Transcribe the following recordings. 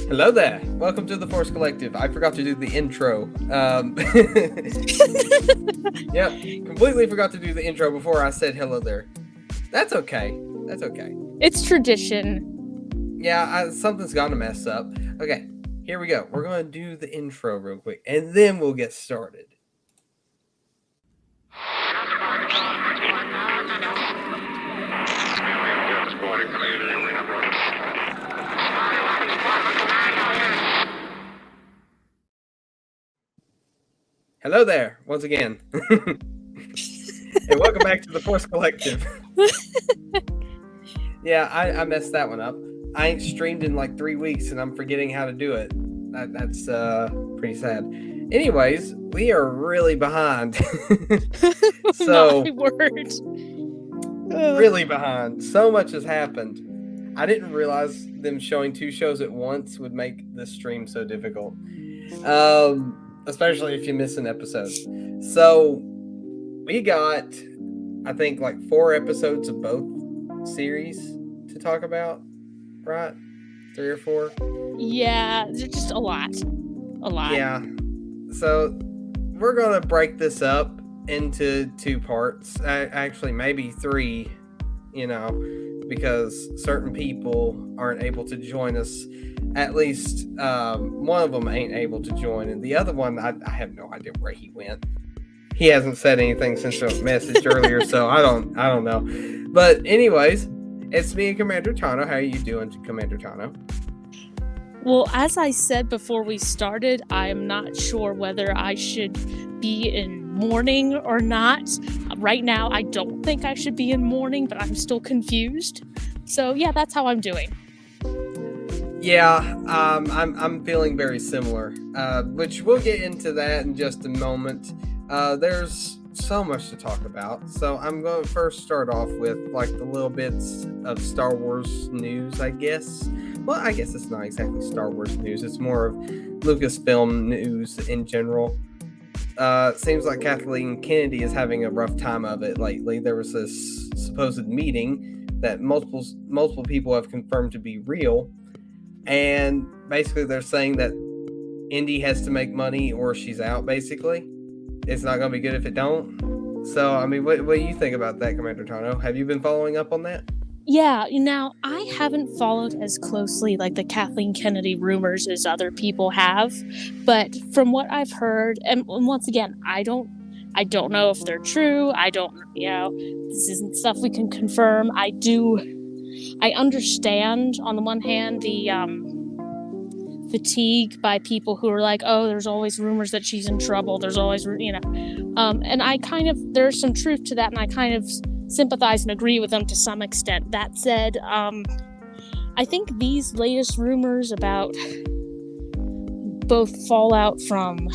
Hello there. Welcome to the Force Collective. I forgot to do the intro. Yep, completely forgot to do the intro before I said hello there. That's okay. That's okay. It's tradition. Yeah, something's gonna mess up. Okay, here we go. We're gonna do the intro real quick, and then we'll get started. Hello there, once again. And welcome back to the Force Collective. Yeah, I messed that one up. I ain't streamed in like 3 weeks and I'm forgetting how to do it. That's pretty sad. Anyways, we are really behind. So, My word. really behind. So much has happened. I didn't realize them showing 2 shows at once would make the stream so difficult. Especially if you miss an episode. So, we got, I think, like 4 episodes of both series to talk about, right? 3 or 4? Yeah, just a lot. A lot. Yeah. So, we're going to break this up into 2 parts. Actually, maybe 3, because certain people aren't able to join us. At least one of them ain't able to join, and the other one, I have no idea where he went. He hasn't said anything since the message earlier, so I don't know. But anyways, it's me and Commander Tano. How are you doing, Commander Tano? Well, as I said before we started, I am not sure whether I should be in mourning or not. Right now, I don't think I should be in mourning, but I'm still confused. So yeah, that's how I'm doing. Yeah, I'm feeling very similar, which we'll get into that in just a moment. There's so much to talk about, so I'm going to first start off with like the little bits of Star Wars news, I guess. Well, I guess it's not exactly Star Wars news, it's more of Lucasfilm news in general. Seems like Kathleen Kennedy is having a rough time of it lately. There was this supposed meeting that multiple people have confirmed to be real. And basically they're saying that Indy has to make money or she's out, basically. It's not going to be good if it don't. So, I mean, what do you think about that, Commander Tano? Have you been following up on that? Yeah, now, I haven't followed as closely like the Kathleen Kennedy rumors as other people have. But from what I've heard, and once again, I don't know if they're true. This isn't stuff we can confirm. I understand, on the one hand, the fatigue by people who are like, oh, there's always rumors that she's in trouble. There's always, and there's some truth to that, and I kind of sympathize and agree with them to some extent. That said, I think these latest rumors about both fallout from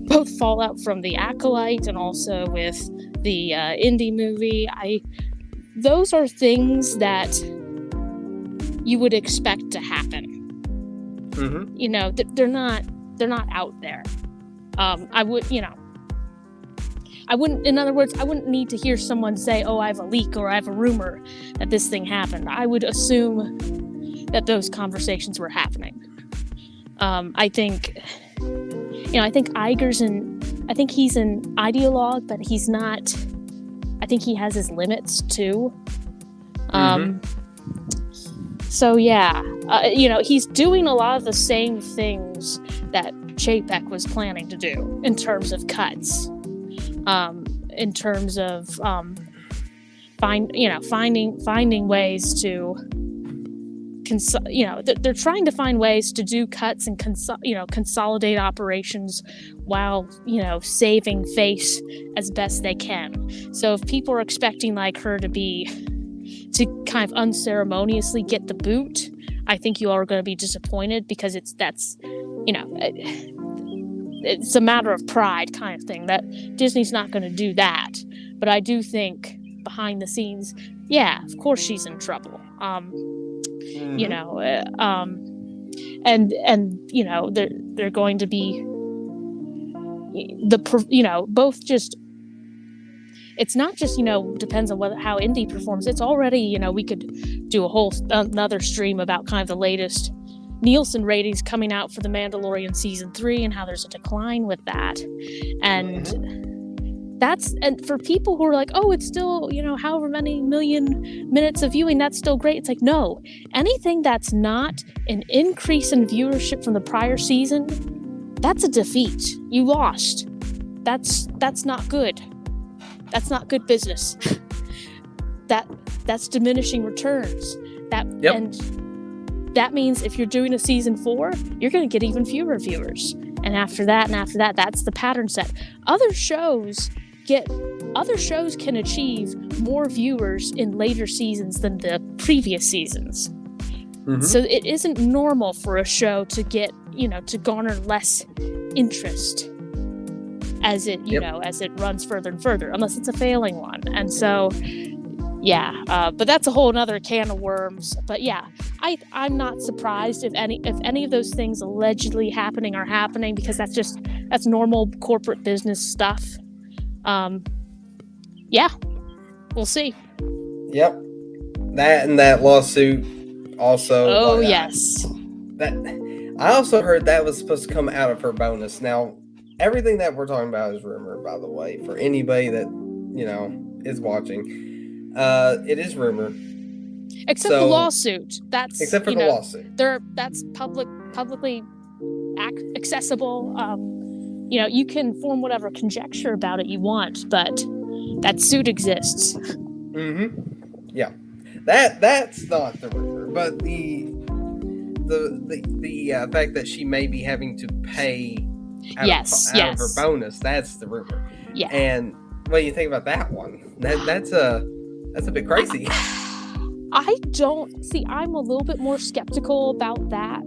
the Acolyte and also with the indie movie, those are things that you would expect to happen. Mm-hmm. They're not out there. I wouldn't need to hear someone say, oh, I have a leak or I have a rumor that this thing happened. I would assume that those conversations were happening. I think I think he's an ideologue, but he's not. I think he has his limits too. So yeah, he's doing a lot of the same things that Chapek was planning to do in terms of cuts, in terms of finding ways to they're trying to find ways to do cuts and consolidate operations while saving face as best they can. So if people are expecting like her to kind of unceremoniously get the boot, I think you are going to be disappointed, because it's a matter of pride kind of thing, that Disney's not going to do that. But I do think behind the scenes, yeah, of course she's in trouble. They're going to be both just. It's not just, depends on how indie performs. It's already, we could do another stream about kind of the latest Nielsen ratings coming out for The Mandalorian season 3 and how there's a decline with that. And and for people who are like, oh, it's still, however many million minutes of viewing, that's still great. It's like, no, anything that's not an increase in viewership from the prior season, that's a defeat. You lost. That's not good. That's not good business. That's diminishing returns. And that means if you're doing a season 4, you're going to get even fewer viewers. And after that, that's the pattern set. Other shows can achieve more viewers in later seasons than the previous seasons. So it isn't normal for a show to get, to garner less interest as it, as it runs further and further, unless it's a failing one. And so, but that's a whole nother can of worms. But yeah, I'm not surprised if any of those things allegedly happening are happening, because that's normal corporate business stuff. We'll see. Yep. That and that lawsuit also. Oh, yes. I also heard that was supposed to come out of her bonus. Now, everything that we're talking about is rumor, by the way, for anybody that, is watching. It is rumor. Except the lawsuit. Except for the lawsuit. That's publicly accessible. You can form whatever conjecture about it you want, but that suit exists. Yeah. That's not the rumor, but the fact that she may be having to pay out of her bonus, that's the rumor. Yeah. And what do you think about that one? That's a bit crazy. I don't see. I'm a little bit more skeptical about that.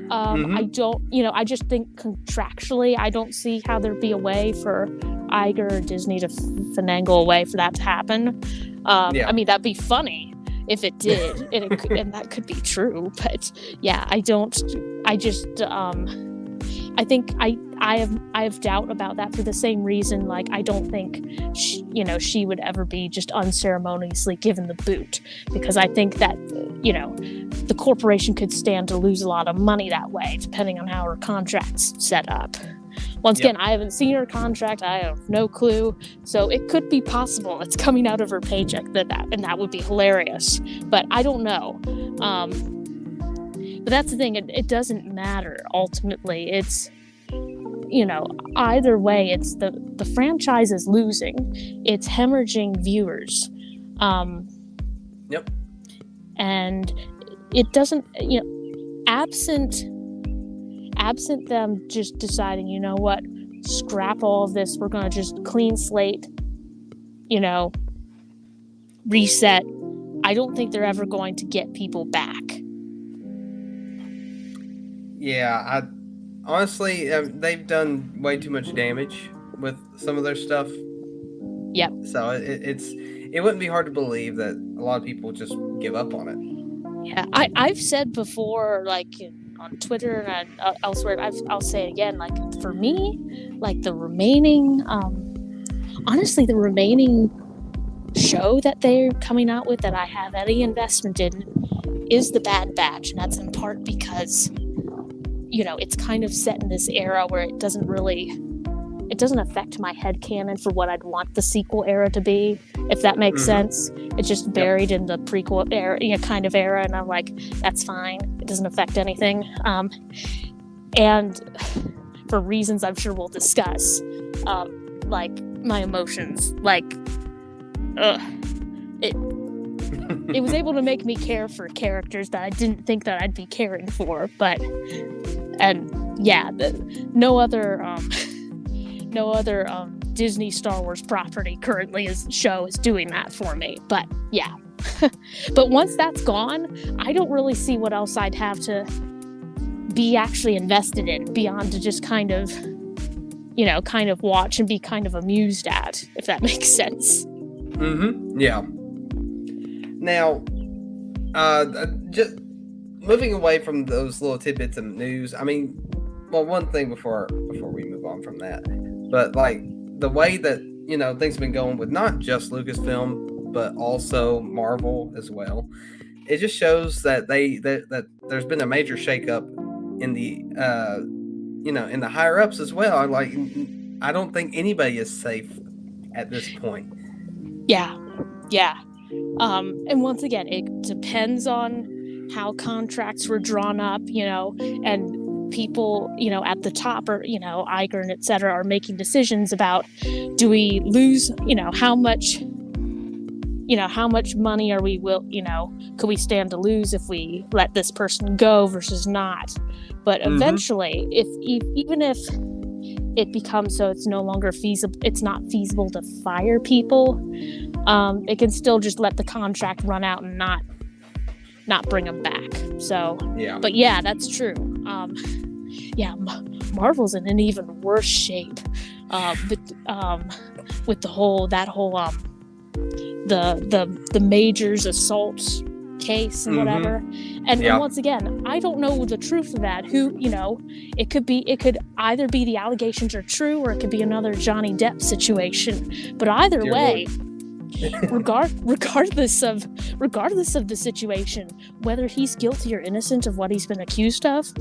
I don't. I just think contractually, I don't see how there'd be a way for Iger or Disney to finagle a way for that to happen. I mean, that'd be funny if it did, and that could be true. But yeah, I don't. I just. I think I have doubt about that for the same reason. Like, I don't think she would ever be just unceremoniously given the boot, because I think that the corporation could stand to lose a lot of money that way, depending on how her contract's set up. Once again, I haven't seen her contract. I have no clue. So it could be possible it's coming out of her paycheck, and that would be hilarious. But I don't know. But that's the thing. It doesn't matter. Ultimately, it's, either way, it's the franchise is losing. It's hemorrhaging viewers. And it doesn't, absent them just deciding, you know what, scrap all of this, we're going to just clean slate, reset. I don't think they're ever going to get people back. Yeah, honestly, they've done way too much damage with some of their stuff. Yep. So it wouldn't be hard to believe that a lot of people just give up on it. Yeah, I've said before, like on Twitter and elsewhere, I'll say it again. Like, for me, like the remaining, honestly, the remaining show that they're coming out with that I have any investment in is The Bad Batch, and that's in part because it's kind of set in this era where it doesn't affect my headcanon for what I'd want the sequel era to be, if that makes sense. It's just buried in the prequel era, kind of era, and I'm like, that's fine. It doesn't affect anything. And for reasons I'm sure we'll discuss, like my emotions, it was able to make me care for characters that I didn't think that I'd be caring for, no other Disney Star Wars property currently is doing that for me. But yeah, but once that's gone, I don't really see what else I'd have to be actually invested in beyond to just kind of watch and be kind of amused at, if that makes sense. Yeah. Now, just moving away from those little tidbits of news, I mean, well, one thing before we move on from that, but like the way that things have been going with not just Lucasfilm but also Marvel as well, it just shows that that there's been a major shakeup in the in the higher ups as well. Like, I don't think anybody is safe at this point. Yeah, yeah. And once again, it depends on how contracts were drawn up, and people, at the top, or Iger and etc. are making decisions about, do we lose, how much money are we could we stand to lose if we let this person go versus not. But eventually, even if it becomes so it's no longer feasible, it's not feasible to fire people, it can still just let the contract run out and not bring them back. So yeah, but yeah, that's true. Marvel's in an even worse shape, with the whole the Majors assault case and whatever. And once again, I don't know the truth of that. It could either be the allegations are true, or it could be another Johnny Depp situation. But either way, regardless of the situation, whether he's guilty or innocent of what he's been accused of,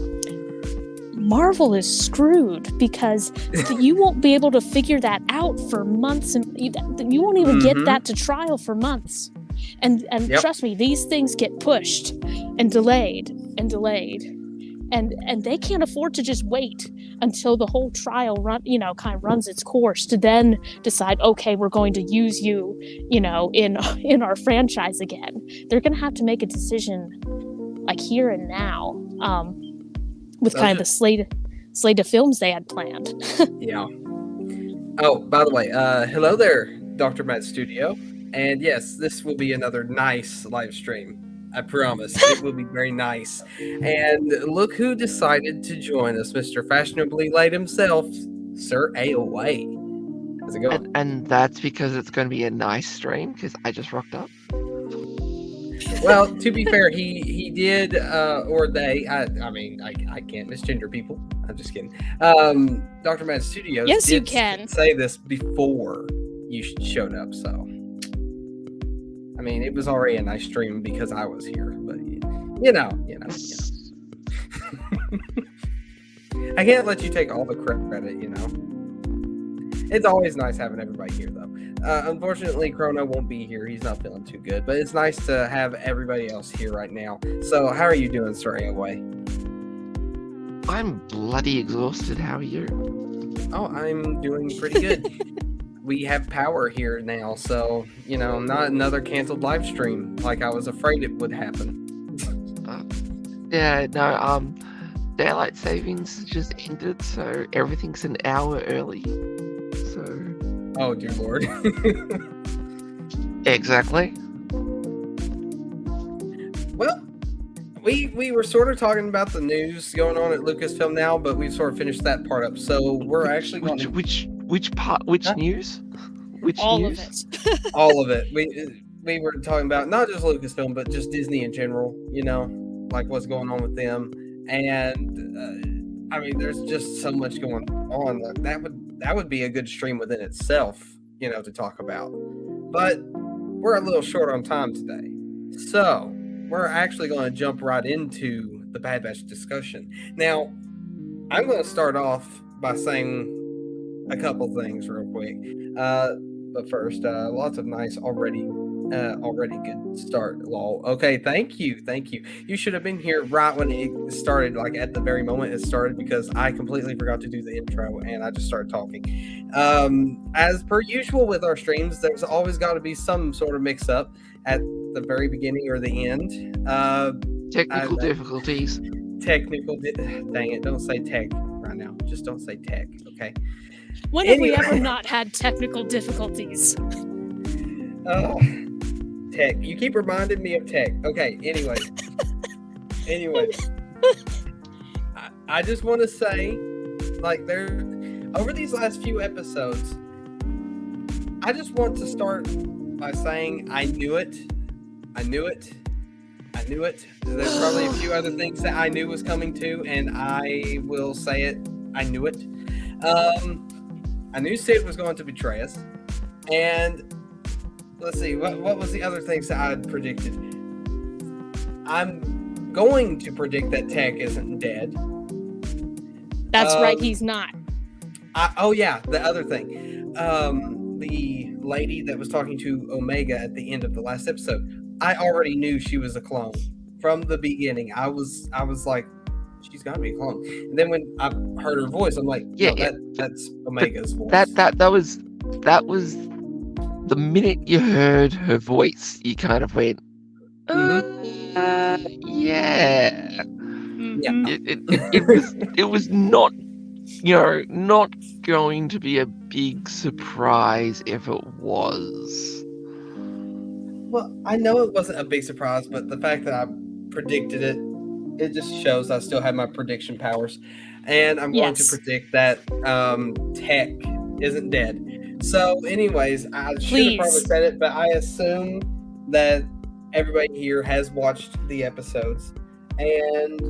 Marvel is screwed, because you won't be able to figure that out for months, and you won't even get that to trial for months. And trust me, these things get pushed and delayed, and they can't afford to just wait until the whole trial kind of runs its course to then decide, okay, we're going to use you, in our franchise again. They're going to have to make a decision like here and now, with kind of the slate of films they had planned. Yeah. Oh, by the way, hello there, Dr. Matt Studio. And yes, this will be another nice live stream. I promise. It will be very nice. And look who decided to join us, Mr. Fashionably Late himself, Sir AOA. How's it going? And that's because it's going to be a nice stream, because I just rocked up. Well, to be fair, he did, or they, I can't misgender people. I'm just kidding. Dr. Matt Studios yes, did you can say this before you showed up, so. I mean, it was already a nice stream because I was here, but you know. I can't let you take all the credit, It's always nice having everybody here, though. Unfortunately, Chrono won't be here. He's not feeling too good, but it's nice to have everybody else here right now. So, how are you doing, Sir AOA? I'm bloody exhausted. How are you? Oh, I'm doing pretty good. We have power here now, so, not another canceled live stream like I was afraid it would happen. Daylight savings just ended, so everything's an hour early. So. Oh, dear Lord. Exactly. Well, we were sort of talking about the news going on at Lucasfilm now, but we've sort of finished that part up. So we're actually going to... Which part? Which news? Which all news? of it. All of it. We were talking about not just Lucasfilm, but just Disney in general. Like what's going on with them, and there's just so much going on. That would be a good stream within itself, to talk about. But we're a little short on time today, so we're actually going to jump right into the Bad Batch discussion. Now, I'm going to start off by saying a couple things real quick. But first, lots of nice already good start, lol. Okay, thank you. You should have been here right when it started, like at the very moment it started, because I completely forgot to do the intro and I just started talking. As per usual with our streams, there's always got to be some sort of mix up at the very beginning or the end. Technical difficulties. Dang it, don't say tech right now. Just don't say tech, okay? When have we ever not had technical difficulties? Tech. You keep reminding me of tech. Okay, anyway. I just want to say, over these last few episodes, I just want to start by saying I knew it. There's probably a few other things that I knew was coming too, and I will say it. I knew it. I knew Sid was going to betray us, and let's see, what was the other things that I had predicted? I'm going to predict that Tech isn't dead. That's right, he's not. Oh yeah, the other thing, the lady that was talking to Omega at the end of the last episode, I already knew she was a clone from the beginning. I was like, she's got to be a clone. And then when I heard her voice, I'm like, Yeah, no, that's Omega's voice. That was the minute you heard her voice, you kind of went, yeah. Mm-hmm. It was not, not going to be a big surprise if it was. Well, I know it wasn't a big surprise, but the fact that I predicted it, it just shows I still have my prediction powers. And I'm going to predict that Tech isn't dead. So, anyways, I should have probably said it, but I assume that everybody here has watched the episodes. And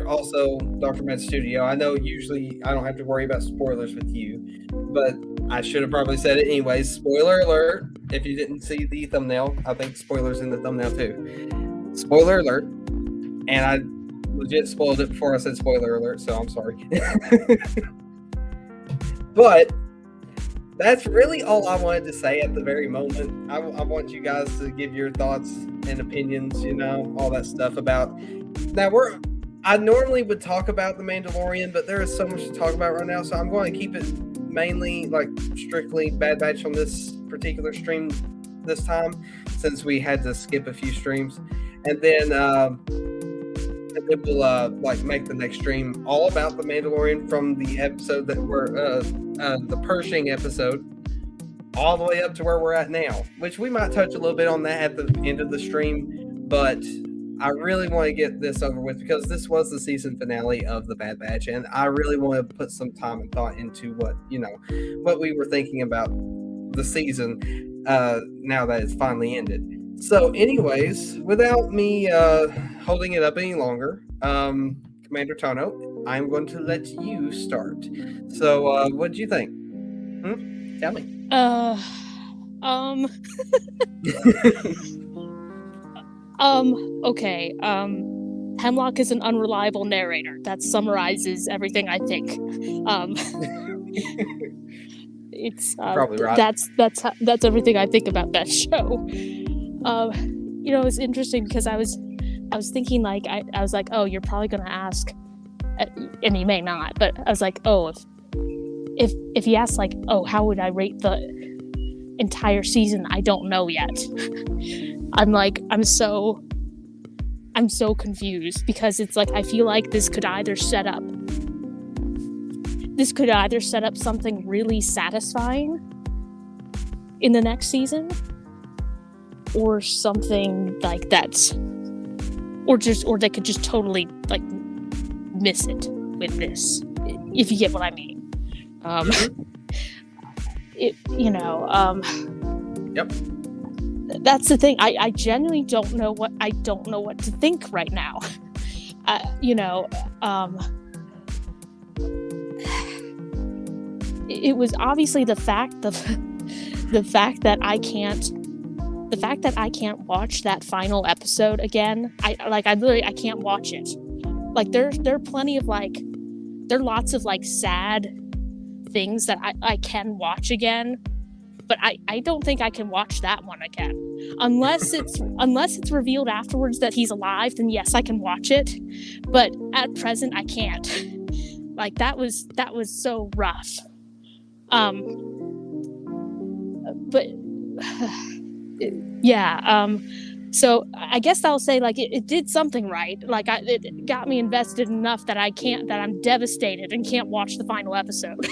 also, Dr. Med Studio. I know usually I don't have to worry about spoilers with you, but I should have probably said it anyways. Spoiler alert. If you didn't see the thumbnail, I think spoilers in the thumbnail too. Spoiler alert. And I legit spoiled it before I said spoiler alert, so I'm sorry. But that's really all I wanted to say at the very moment. I want you guys to give your thoughts and opinions, all that stuff about. Now, I normally would talk about The Mandalorian, but there is so much to talk about right now, so I'm going to keep it mainly, strictly Bad Batch on this particular stream this time, since we had to skip a few streams. And then we'll make the next stream all about The Mandalorian from the episode that we're the Pershing episode all the way up to where we're at now, which we might touch a little bit on that at the end of the stream, but I really want to get this over with because this was the season finale of the Bad Batch, and I really want to put some time and thought into what we were thinking about the season now that it's finally ended. So anyways, without me holding it up any longer, Commander Tono, I'm going to let you start. So what do you think? Tell me. Okay. Hemlock is an unreliable narrator. That summarizes everything I think. It's probably right. That's everything I think about that show. It's interesting because I was thinking I was like, oh, you're probably gonna ask, and you may not, but I was like, oh, if you ask oh, how would I rate the entire season? I don't know yet. I'm so confused because it's I feel like this could either set up something really satisfying in the next season, or something that's, or they could just totally miss it with this, if you get what I mean. Yep. That's the thing. I genuinely don't know what to think right now. It was obviously the fact that I can't watch that final episode again. I can't watch it. There are plenty of there are lots of sad things that I can watch again, but I don't think I can watch that one again unless it's revealed afterwards that he's alive. Then yes, I can watch it, but at present I can't. That was so rough. But yeah. So I guess I'll say it did something right. It got me invested enough that I'm devastated and can't watch the final episode.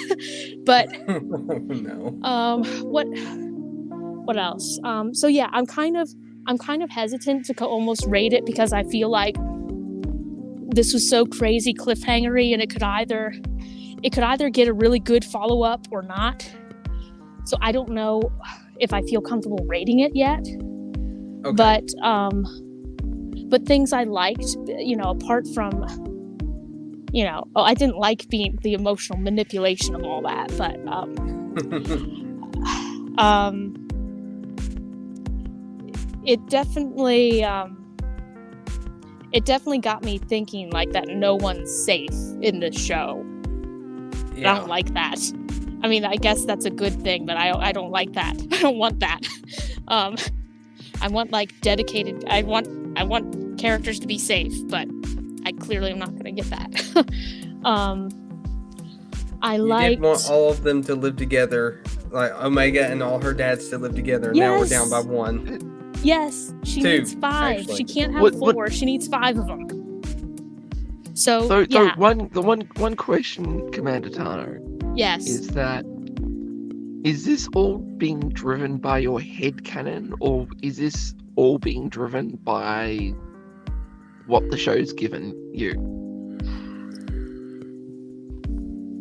But no. What else? So yeah, I'm kind of hesitant to almost rate it because I feel like this was so crazy cliffhangery, and it could either get a really good follow-up or not. So I don't know if I feel comfortable rating it yet. Okay. But things I liked, apart from, I didn't like the emotional manipulation of all that, but it definitely it definitely got me thinking like that no one's safe in this show. Yeah. I don't like that. I mean, I guess that's a good thing, but I don't like that. I don't want that. I want like dedicated. I want characters to be safe, but I clearly am not going to get that. You did want all of them to live together, like Omega and all her dads to live together. And now we're down by one. Yes, she Two, needs 5. actually. She can't have 4. She needs 5 of them. So yeah. One question, Commander Tano, Yes. is this all being driven by your headcanon, or is this all being driven by what the show's given you?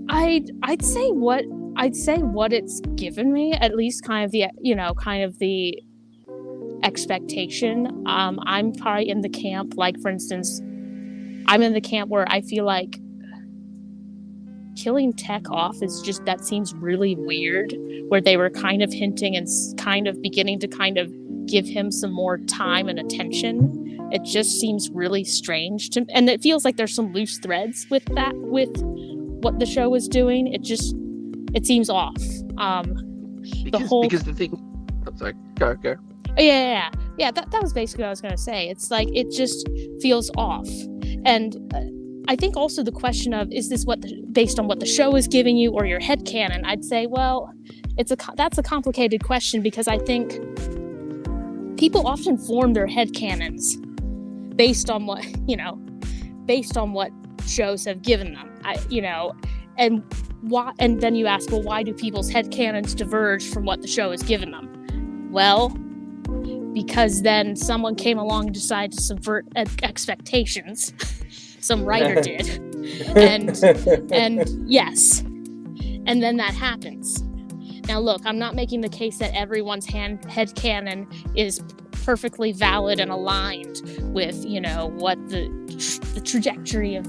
I'd say what it's given me, at least kind of the expectation. I'm probably in the camp, like for instance, I'm in the camp where I feel like killing Tech off is just, that seems really weird, where they were kind of hinting and kind of beginning to kind of give him some more time and attention. It just seems really strange to, and it feels like there's some loose threads with what the show is doing. It seems off. Because the thing. I'm sorry. Go. Yeah. That was basically what I was gonna say. It's like it just feels off, and I think also the question of, is this based on what the show is giving you or your headcanon? I'd say, well, that's a complicated question, because I think people often form their headcanons based on what shows have given them. And then you ask, well, why do people's headcanons diverge from what the show has given them? Well, because then someone came along and decided to subvert expectations. Some writer did. And yes. And then that happens. Now look, I'm not making the case that everyone's headcanon is perfectly valid and aligned with, what the trajectory of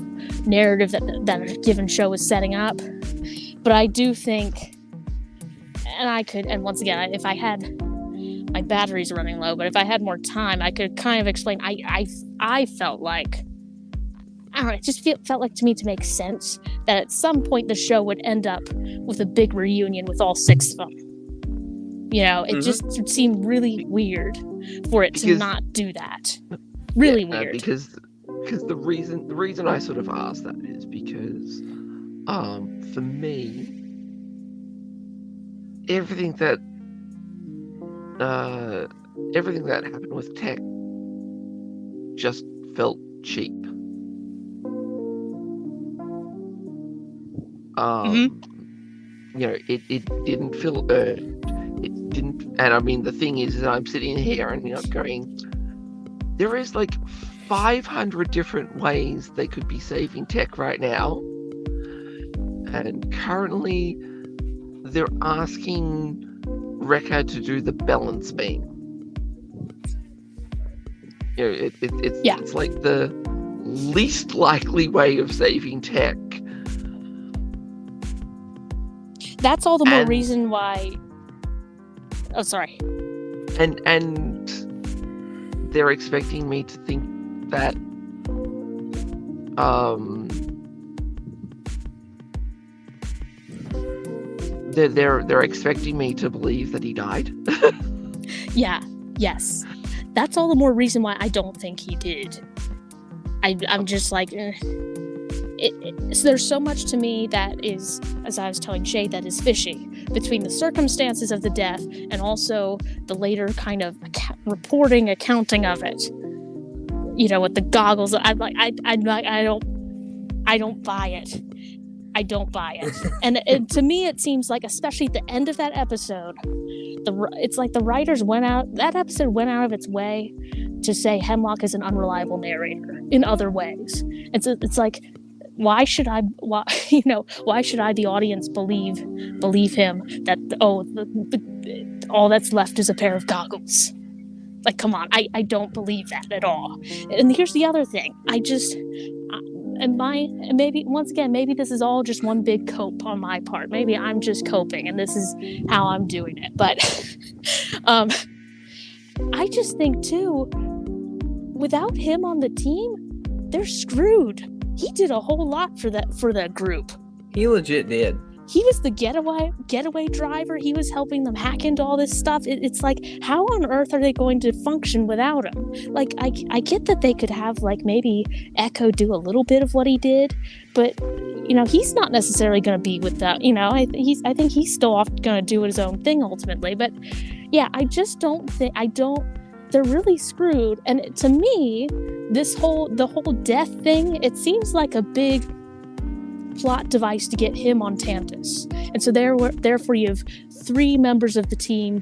narrative that a given show is setting up. But I do think, and once again, if I had, my battery's running low, but if I had more time, I could kind of explain. I felt like, I don't know, it just felt like to me to make sense that at some point the show would end up with a big reunion with all 6 of them. It just seemed really weird for it to not do that. Really weird. Because the reason I sort of asked that is because, for me, everything that happened with Tech just felt cheap. It didn't feel earned. It didn't, and I mean, the thing is I'm sitting here and going, there is like 500 different ways they could be saving Tech right now, and currently they're asking Rekka to do the balance beam. It's like the least likely way of saving Tech. That's all the more reason why. Oh, sorry. And they're expecting me to think that they're expecting me to believe that he died. Yes. That's all the more reason why I don't think he did. I'm just like, there's so much to me that is, as I was telling Shay, that is fishy between the circumstances of the death and also the later kind of accounting of it. With the goggles. I don't buy it. I don't buy it. And to me, it seems like, especially at the end of that episode, it's like the writers went out of its way to say Hemlock is an unreliable narrator in other ways. It's like, why should I, the audience, believe him that, all that's left is a pair of goggles? Like, come on, I don't believe that at all. And here's the other thing. Maybe this is all just one big cope on my part. Maybe I'm just coping and this is how I'm doing it. But I just think too, without him on the team, they're screwed. He did a whole lot for that group. He legit did. He was the getaway driver. He was helping them hack into all this stuff. It's like, how on earth are they going to function without him? Like, I get that they could have, like, maybe Echo do a little bit of what he did, but, you know, he's not necessarily going to be with that. You know, I think he's still off going to do his own thing ultimately. But yeah, I just don't think, they're really screwed. And to me, the whole death thing, it seems like a big plot device to get him on Tantus. And so therefore you have 3 members of the team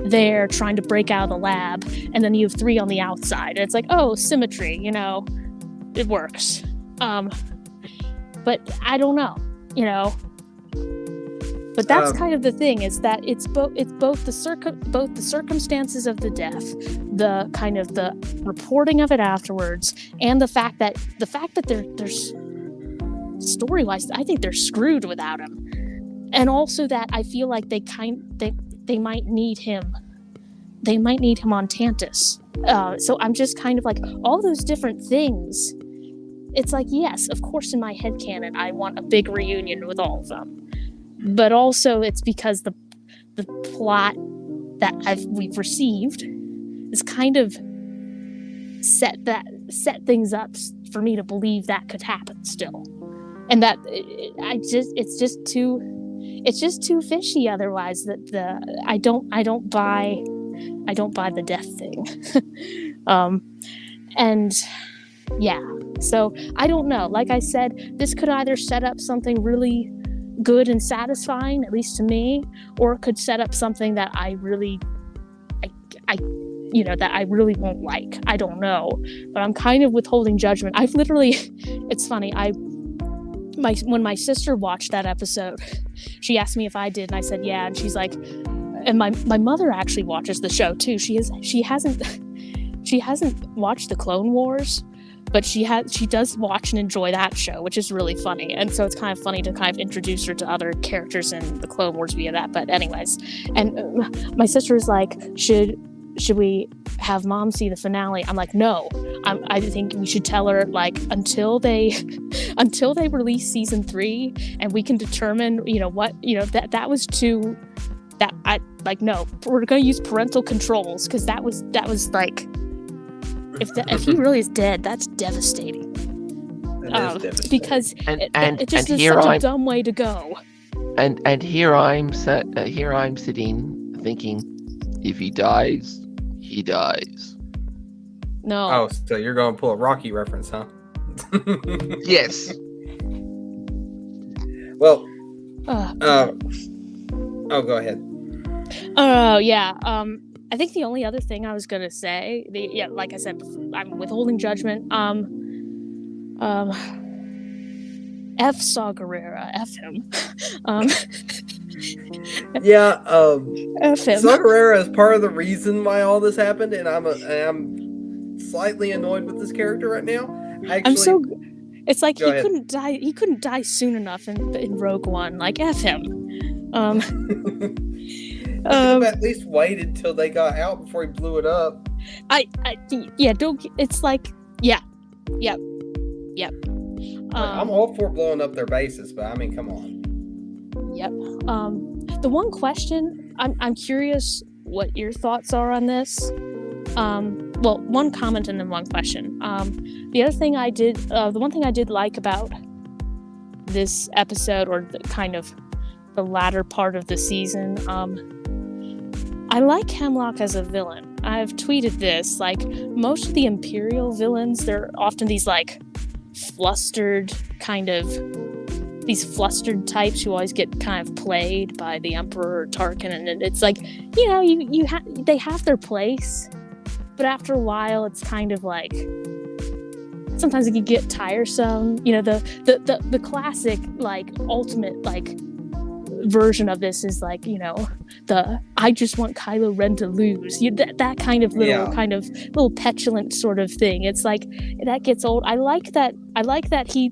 there trying to break out of the lab, and then you have 3 on the outside. And it's like, oh, symmetry, you know, it works. But I don't know, you know. But that's kind of the thing, is that it's both the circumstances of the death, the kind of the reporting of it afterwards, and the fact that there's story-wise, I think they're screwed without him. And also that I feel like they might need him. They might need him on Tantus. So I'm just kind of like, all those different things. It's like, yes, of course, in my headcanon, I want a big reunion with all of them. But also it's because the plot that we've received is kind of set things up for me to believe that could happen still. And that it's just too fishy otherwise. That I don't buy the death thing. And yeah, so I don't know. Like I said, this could either set up something really good and satisfying, at least to me, or it could set up something that I really won't like. I don't know, but I'm kind of withholding judgment. I've literally, it's funny, when my sister watched that episode, she asked me if I did, and I said yeah, and she's like, and my mother actually watches the show too. She hasn't watched the Clone Wars, but she does watch and enjoy that show, which is really funny. And so it's kind of funny to kind of introduce her to other characters in the Clone Wars via that. But anyways, and my sister was like, should we have Mom see the finale? I'm like, no. I think we should tell her, like, until they release season 3 and we can determine, you know, what, you know, that was too, that I like, no, we're going to use parental controls, because that was like, if he really is dead, that's devastating. That is devastating. Because it just is such a dumb way to go. And here I'm sitting thinking, if he dies, he dies. No. Oh, so you're going to pull a Rocky reference, huh? Yes. Well, go ahead. Oh, yeah. I think the only other thing I was gonna say, like I said, I'm withholding judgment. F Saw Gerrera, F him. Yeah. F him. Saw Gerrera is part of the reason why all this happened, and I'm slightly annoyed with this character right now. Actually, it's like couldn't die. He couldn't die soon enough in Rogue One. Like, F him. At least waited till they got out before he blew it up. It's like, yep. I'm all for blowing up their bases, but I mean, come on. Yep. The one question, I'm curious what your thoughts are on this. Well, one comment and then one question. The other thing the one thing I did like about this episode, or the kind of the latter part of the season, I like Hemlock as a villain. I've tweeted this, like, most of the Imperial villains, they're often these, like, flustered types who always get kind of played by the Emperor Tarkin, and it's like, you know, they have their place, but after a while, it's kind of like, sometimes it can get tiresome. You know, the classic, like, ultimate, like, version of this is like, you know, I just want Kylo Ren to lose. That kind of little petulant sort of thing. It's like, that gets old. I like that he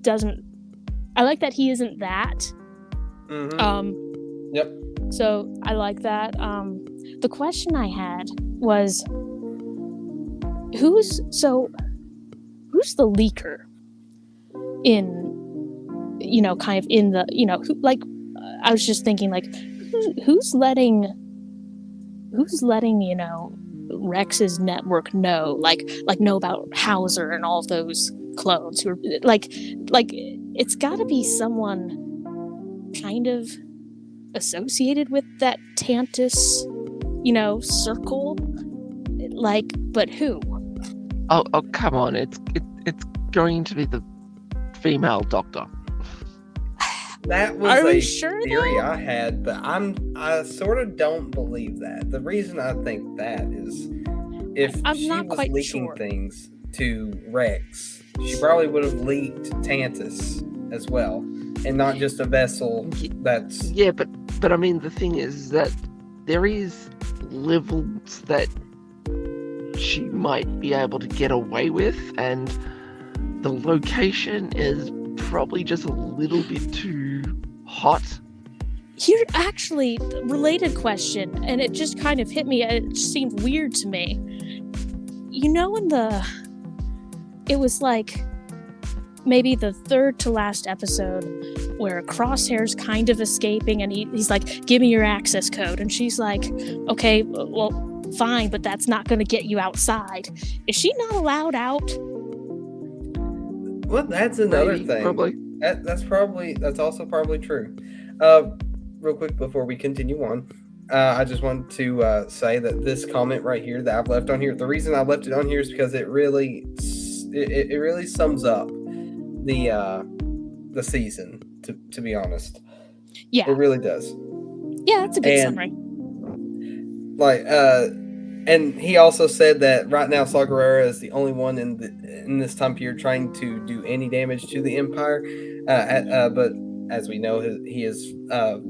isn't that. Mm-hmm. Yep. So I like that. The question I had was, who's who's the leaker in, kind of in the, who, like, I was just thinking, like, who's letting Rex's network know about Hauser and all of those clones who are like it's got to be someone kind of associated with that Tantus, circle, like, but who? Oh, come on! It's going to be the female doctor. That was Are a we sure, theory though? I had, but I sort of don't believe that. The reason I think that is if I'm she not was quite leaking sure. things to Rex, she probably would have leaked Tantus as well, and not just a vessel that's... Yeah, but I mean, the thing is that there is levels that she might be able to get away with, and the location is probably just a little bit too hot. Here, actually, related question, and it just kind of hit me. It seemed weird to me. It was like maybe the third to last episode where Crosshair's kind of escaping, and he's like, "Give me your access code," and she's like, "Okay, well, fine, but that's not going to get you outside." Is she not allowed out? Well, that's another Maybe, thing. probably. That's also probably true. Real quick before we continue on, I just want to say that this comment right here that I've left on here, the reason I left it on here is because it really sums up the season. To be honest, Yeah, it really does. yeah, that's a good summary. Like, and he also said that right now Saw Gerrera is the only one in this time period trying to do any damage to the Empire. But as we know, he is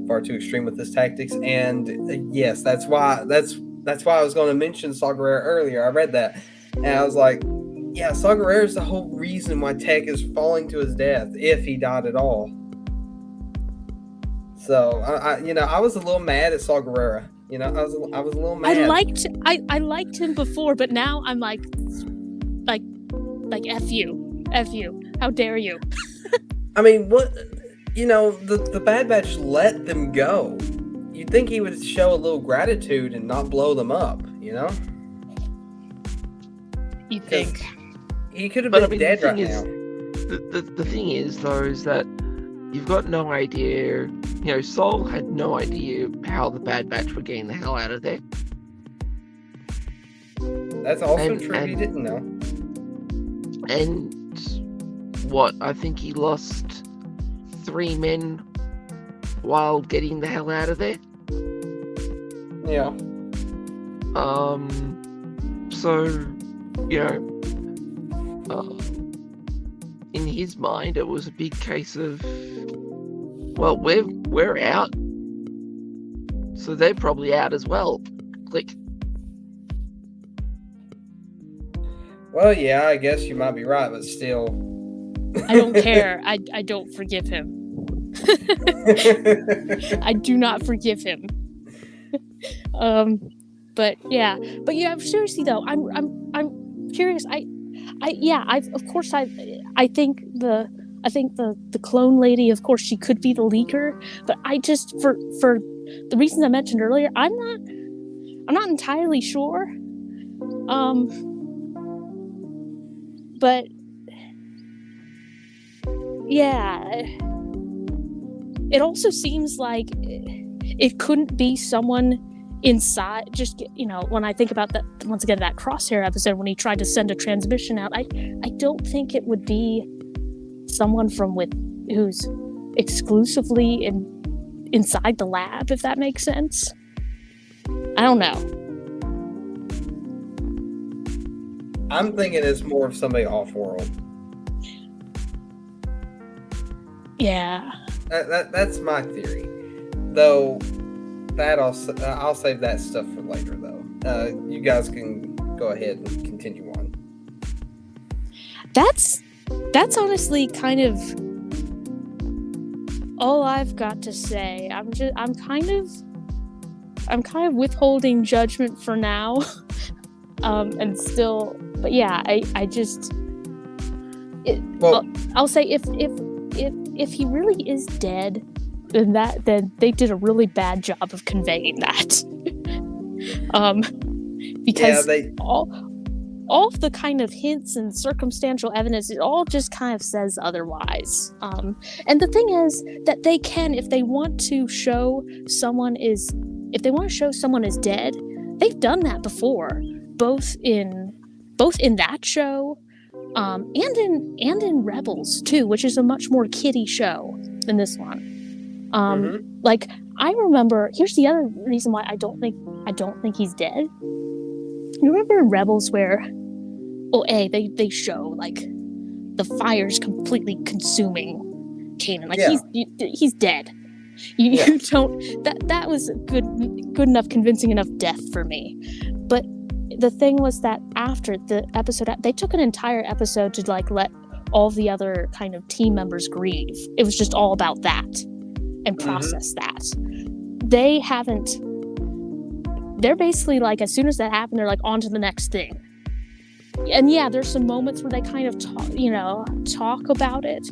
far too extreme with his tactics. And yes, that's why I was going to mention Saw Gerrera earlier. I read that, and I was like, yeah, Saw Gerrera is the whole reason why Tech is falling to his death, if he died at all. So I was a little mad at Saw Gerrera. I was a little mad. I liked him before, but now I'm like F you, how dare you? I mean, what, the Bad Batch let them go. You'd think he would show a little gratitude and not blow them up, You think? He could have been dead right now. The thing is, though, is that you've got no idea. Saul had no idea how the Bad Batch were getting the hell out of there. That's also true. He didn't know. And I think he lost 3 men while getting the hell out of there. Yeah. So, in his mind, it was a big case of, well, we're out, so they're probably out as well. Click. Well, yeah, I guess you might be right, but still. I don't care. I don't forgive him. I do not forgive him. But seriously though, I'm curious. I think the clone lady, of course, she could be the leaker, but I just, for the reasons I mentioned earlier, I'm not entirely sure. But yeah, it also seems like it couldn't be someone inside. Just, when I think about that, once again, that Crosshair episode when he tried to send a transmission out, I don't think it would be someone who's exclusively inside the lab, if that makes sense. I don't know. I'm thinking it's more of somebody off-world. Yeah. That's my theory. Though, I'll save that stuff for later, though. You guys can go ahead and continue on. That's honestly kind of all I've got to say. I'm kind of withholding judgment for now. And still, but yeah, I just, Well, I'll say if he really is dead, then they did a really bad job of conveying that. Because all of the kind of hints and circumstantial evidence, it all just kind of says otherwise. And the thing is that they can, if they want to show someone is dead, they've done that before, both in that show, and in Rebels too, which is a much more kiddie show than this one. Like, I remember, here's the other reason why I don't think he's dead. You remember in Rebels where, they show like the fire's completely consuming Kanan, like he's dead. You don't, that was good enough, convincing enough death for me. But the thing was that after the episode, they took an entire episode to like let all the other kind of team members grieve. It was just all about that and process that. They haven't. They're basically like, as soon as that happened, they're like on to the next thing. And yeah, there's some moments where they kind of talk about it,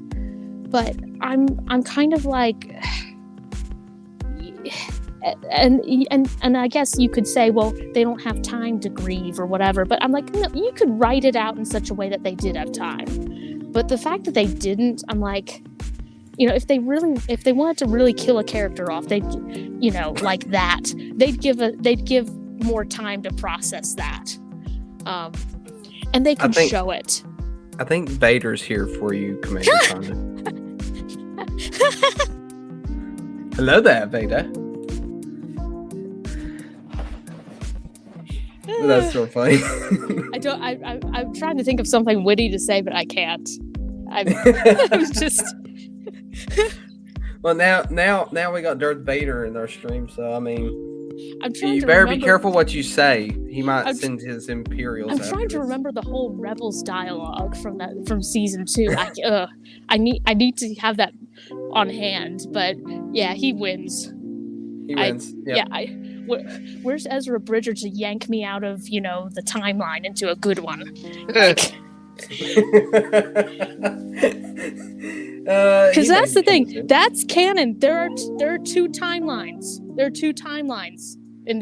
but I'm kind of like, and I guess you could say, well, they don't have time to grieve or whatever, but I'm like, no, you could write it out in such a way that they did have time. But the fact that they didn't, I'm like, if they wanted to really kill a character off, they'd, like that, they'd give more time to process that, and they could show it. I think Vader's here for you, Commander Condon. Hello there, Vader. That's so funny. I'm trying to think of something witty to say, but I can't. I'm just. Well, now we got Darth Vader in our stream, so I mean, you better be careful what you say. He might send his Imperials. I'm trying to remember the whole Rebels dialogue from season 2. I need to have that on hand, but yeah, he wins. He wins. Where's Ezra Bridger to yank me out of the timeline into a good one? Like, because that's the thing. That's canon. There are 2 timelines. There are 2 timelines in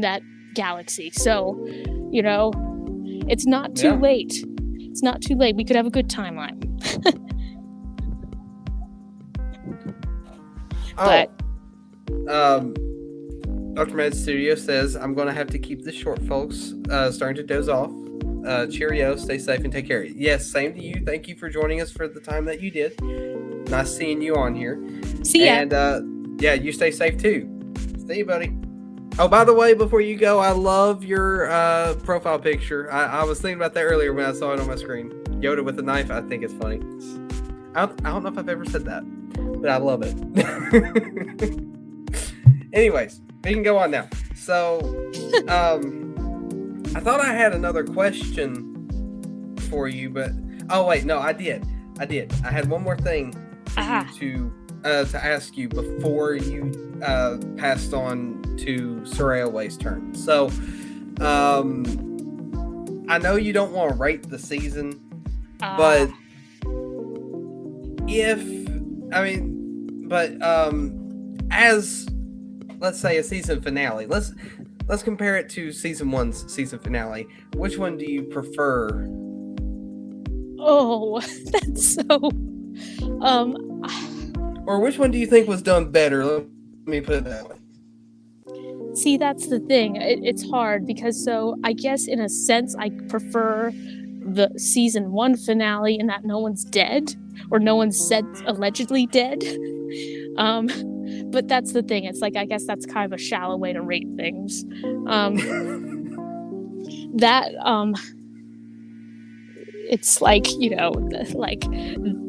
that galaxy. So, it's not too late. It's not too late. We could have a good timeline. Dr. Med Studio says, I'm going to have to keep this short, folks. Starting to doze off. Cheerio, stay safe and take care. Yes, same to you. Thank you for joining us for the time that you did. Nice seeing you on here. See ya. And you stay safe too. See you, buddy. Oh, by the way, before you go, I love your profile picture. I was thinking about that earlier when I saw it on my screen. Yoda with a knife. I think it's funny. I don't know if I've ever said that, but I love it. Anyways, we can go on now. So, I thought I had another question for you, but I did. I had one more thing to ask you before you passed on to Soraya Way's turn. So, I know you don't want to rate the season, but as let's say a season finale, let's compare it to season 1's season finale. Which one do you prefer? Oh, that's so. Or which one do you think was done better? Let me put it that way. See, that's the thing. It's hard because I guess in a sense I prefer the season 1 finale in that no one's dead, or no one's said allegedly dead. But that's the thing. It's like, I guess that's kind of a shallow way to rate things. It's like, like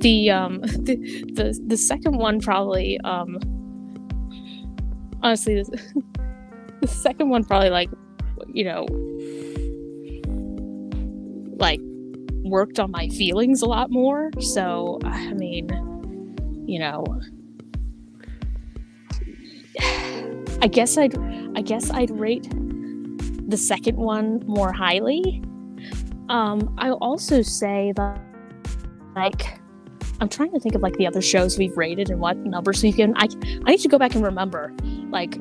the second one probably, honestly, the second one probably like worked on my feelings a lot more. So, I mean, I guess I'd rate the second one more highly. I'll also say that like, I'm trying to think of like the other shows we've rated and what numbers we've given. I need to go back and remember like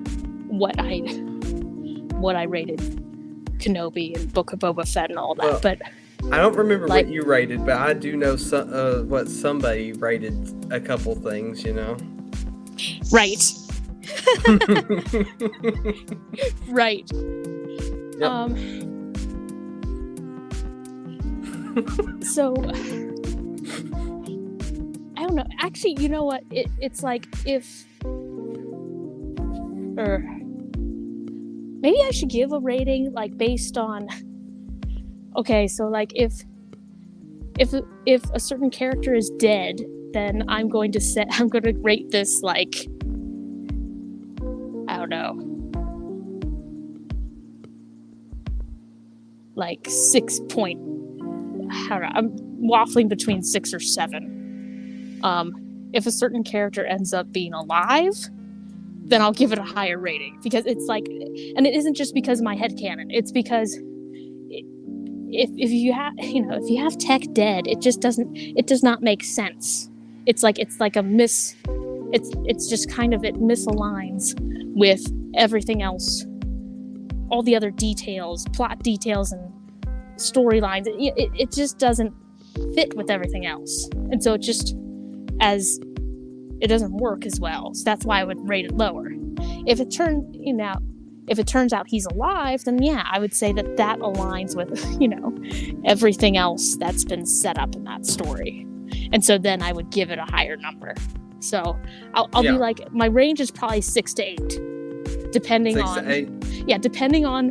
what I rated Kenobi and Book of Boba Fett and all that. Well, but I don't remember like, what you rated, but I do know what somebody rated a couple things, you know. right. Right. Yep. So I don't know. Actually, you know what? It's like if maybe I should give a rating like based on, okay, so like if a certain character is dead, then I'm going to rate this like, I don't know, like 6 point, I don't know, I'm waffling between 6 or 7. If a certain character ends up being alive, then I'll give it a higher rating, because it's like, and it isn't just because of my headcanon, it's because if you have Tech dead, it does not make sense. It's like it just kind of, it misaligns with everything else, all the other details, plot details and storylines. It just doesn't fit with everything else, and so it doesn't work as well. So that's why I would rate it lower. If it turns out he's alive, then yeah, I would say that aligns with, everything else that's been set up in that story. And so then I would give it a higher number. So I'll be like, my range is probably 6 to 8, depending 6 on to 8. Yeah, depending on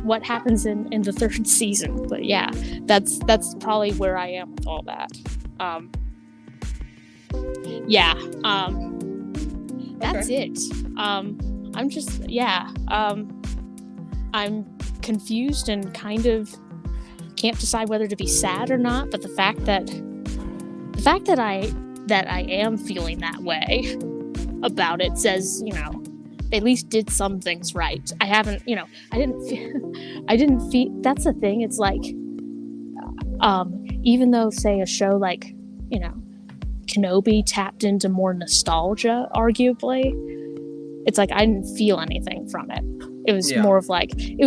what happens in the 3rd season. But yeah, that's probably where I am with all that. That's Okay. it. I'm just, I'm confused and kind of can't decide whether to be sad or not. But the fact that I am feeling that way about it says, they at least did some things right. I haven't, I didn't feel, that's the thing. It's like, even though, say, a show like, Kenobi tapped into more nostalgia, arguably, it's like I didn't feel anything from it. It was more of like, it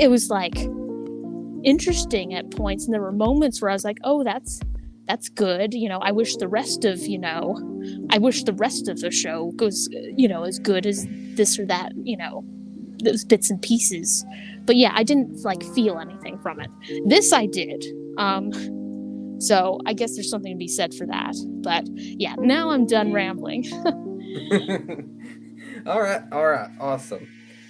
was like interesting at points, and there were moments where I was like, oh, that's good. I wish the rest of the show goes, as good as this or that, those bits and pieces. But yeah, I didn't like feel anything from it. This I did. So I guess there's something to be said for that. But yeah, now I'm done rambling. All right, awesome.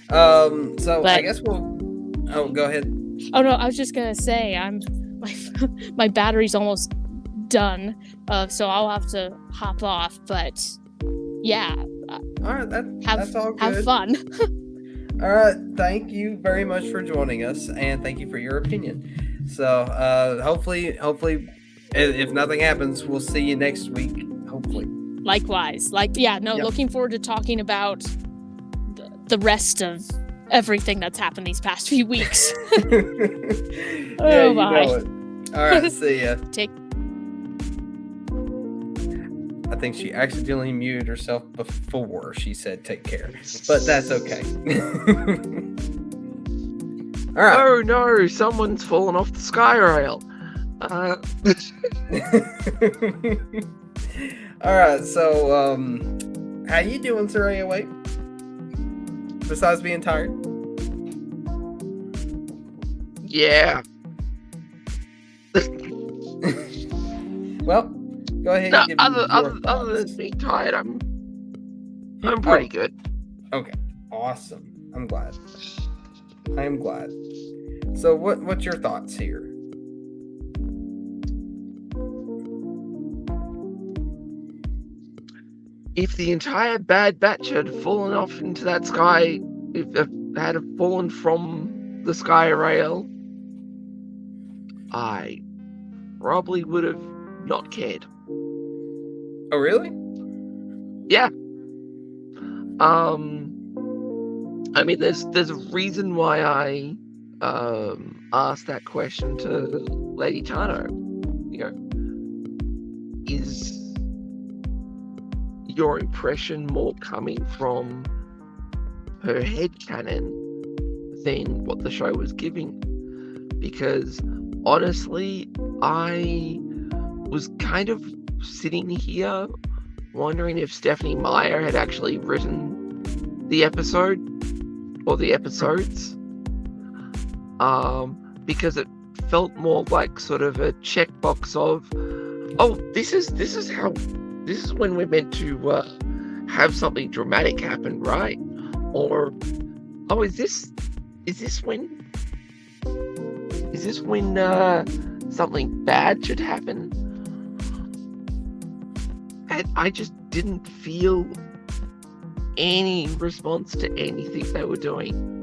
So But- I guess go ahead. Oh no, I was just gonna say my battery's almost done, so I'll have to hop off. But yeah, All right, that's all good. have fun. All right, thank you very much for joining us, and thank you for your opinion. So hopefully, if nothing happens, we'll see you next week. Hopefully. Likewise, Yep. Looking forward to talking about the rest of everything that's happened these past few weeks. Yeah, you bye. know it. All right, see ya. I think she accidentally muted herself before she said take care, but that's okay. All right. Oh no, someone's fallen off the sky rail. All right, so how you doing, Soraya? Wait, besides being tired? Yeah. Well, go ahead. No, And give me your other thoughts. than being tired, I'm pretty good. Okay, awesome. I'm glad. I am glad. So, what's your thoughts here? If the entire Bad Batch had fallen off into that sky, if it had fallen from the sky rail, I probably would have not cared. Oh, really? Yeah. I mean, there's a reason why I asked that question to Lady Tano. is your impression more coming from her headcanon than what the show was giving? Because honestly, I was kind of sitting here wondering if Stephanie Meyer had actually written the episode or the episodes, because it felt more like sort of a checkbox of, oh, this is when we're meant to have something dramatic happen, right? Or, oh, is this when something bad should happen? And I just didn't feel any response to anything they were doing.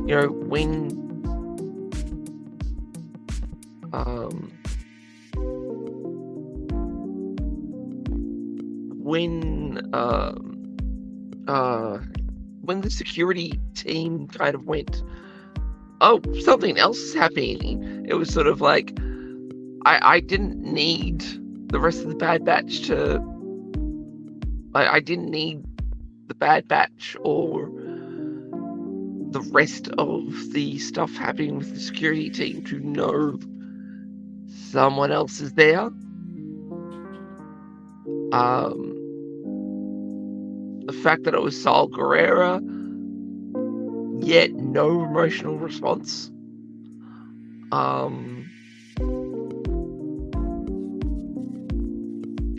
You know, when the security team kind of went, oh, something else is happening, it was sort of like, I didn't need the rest of the Bad Batch to... I didn't need the Bad Batch or the rest of the stuff happening with the security team to know someone else is there. The fact that it was Saul Guerrera, yet no emotional response.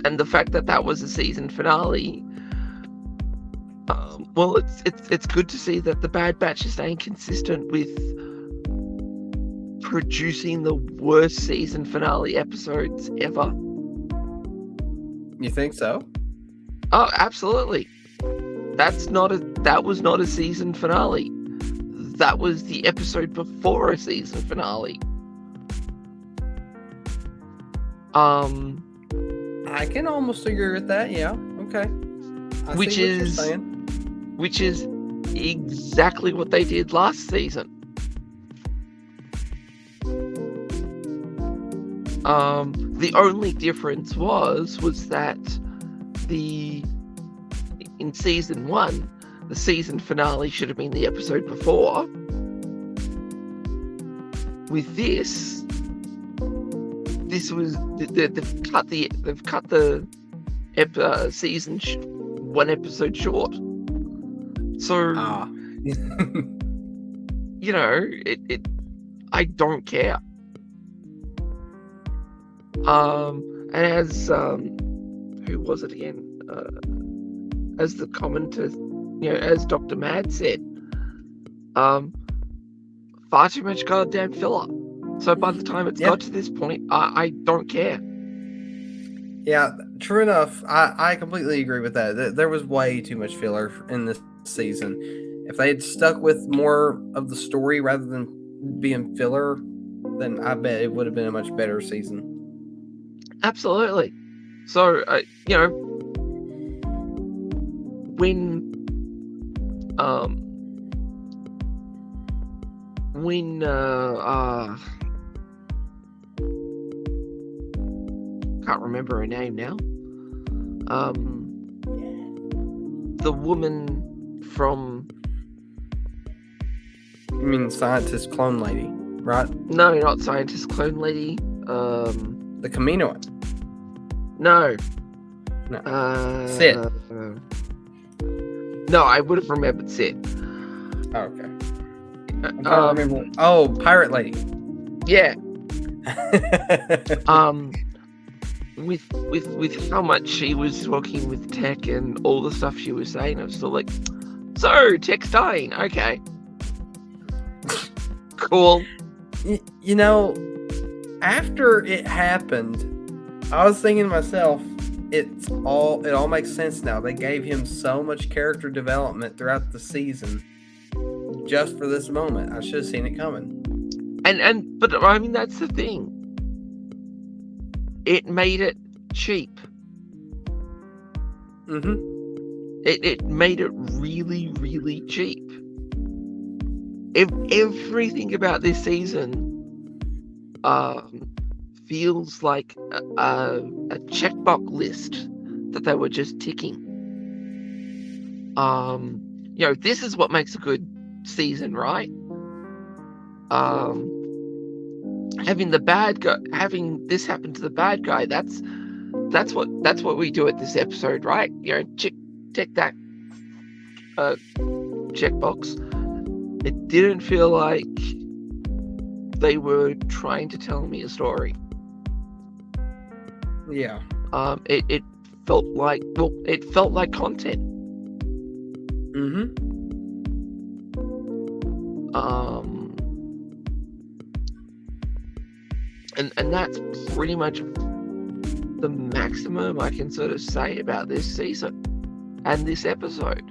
And the fact that that was a season finale. Well, it's good to see that the Bad Batch is staying consistent with producing the worst season finale episodes ever. You think so? Oh, absolutely. That was not a season finale. That was the episode before a season finale. I can almost agree with that. Yeah. Okay. Which is exactly what they did last season. The only difference was that in season 1, the season finale should have been the episode before. With this was they've cut the season 1 episode short. So you know, it I don't care. And as who was it again? As the commenter, you know, as Dr. Mad said, far too much goddamn filler. So by the time it's got to this point, I don't care. Yeah, true enough. I completely agree with that. There was way too much filler in this season. If they had stuck with more of the story rather than being filler, then I bet it would have been a much better season. Absolutely. So, you know, when can't remember her name now. The woman from... You mean Scientist Clone Lady, right? No, not Scientist Clone Lady. The Camino one. No. Sid. No, I would have remembered Sid. Oh, okay. I can't remember. Oh, Pirate Lady. Yeah. With how much she was talking with Tech and all the stuff she was saying, I was still like, so Tech's dying, okay. Cool. You know, after it happened, I was thinking to myself, it all makes sense now. They gave him so much character development throughout the season just for this moment. I should have seen it coming. But I mean, that's the thing. It made it cheap. Mm-hmm. It made it really, really cheap. Everything about this season feels like a checkbox list that they were just ticking. This is what makes a good season, right? Having this happen to the bad guy, that's what we do at this episode, right? Check that checkbox. It didn't feel like they were trying to tell me a story. Yeah. It felt like content. Mm-hmm. And that's pretty much the maximum I can sort of say about this season and this episode.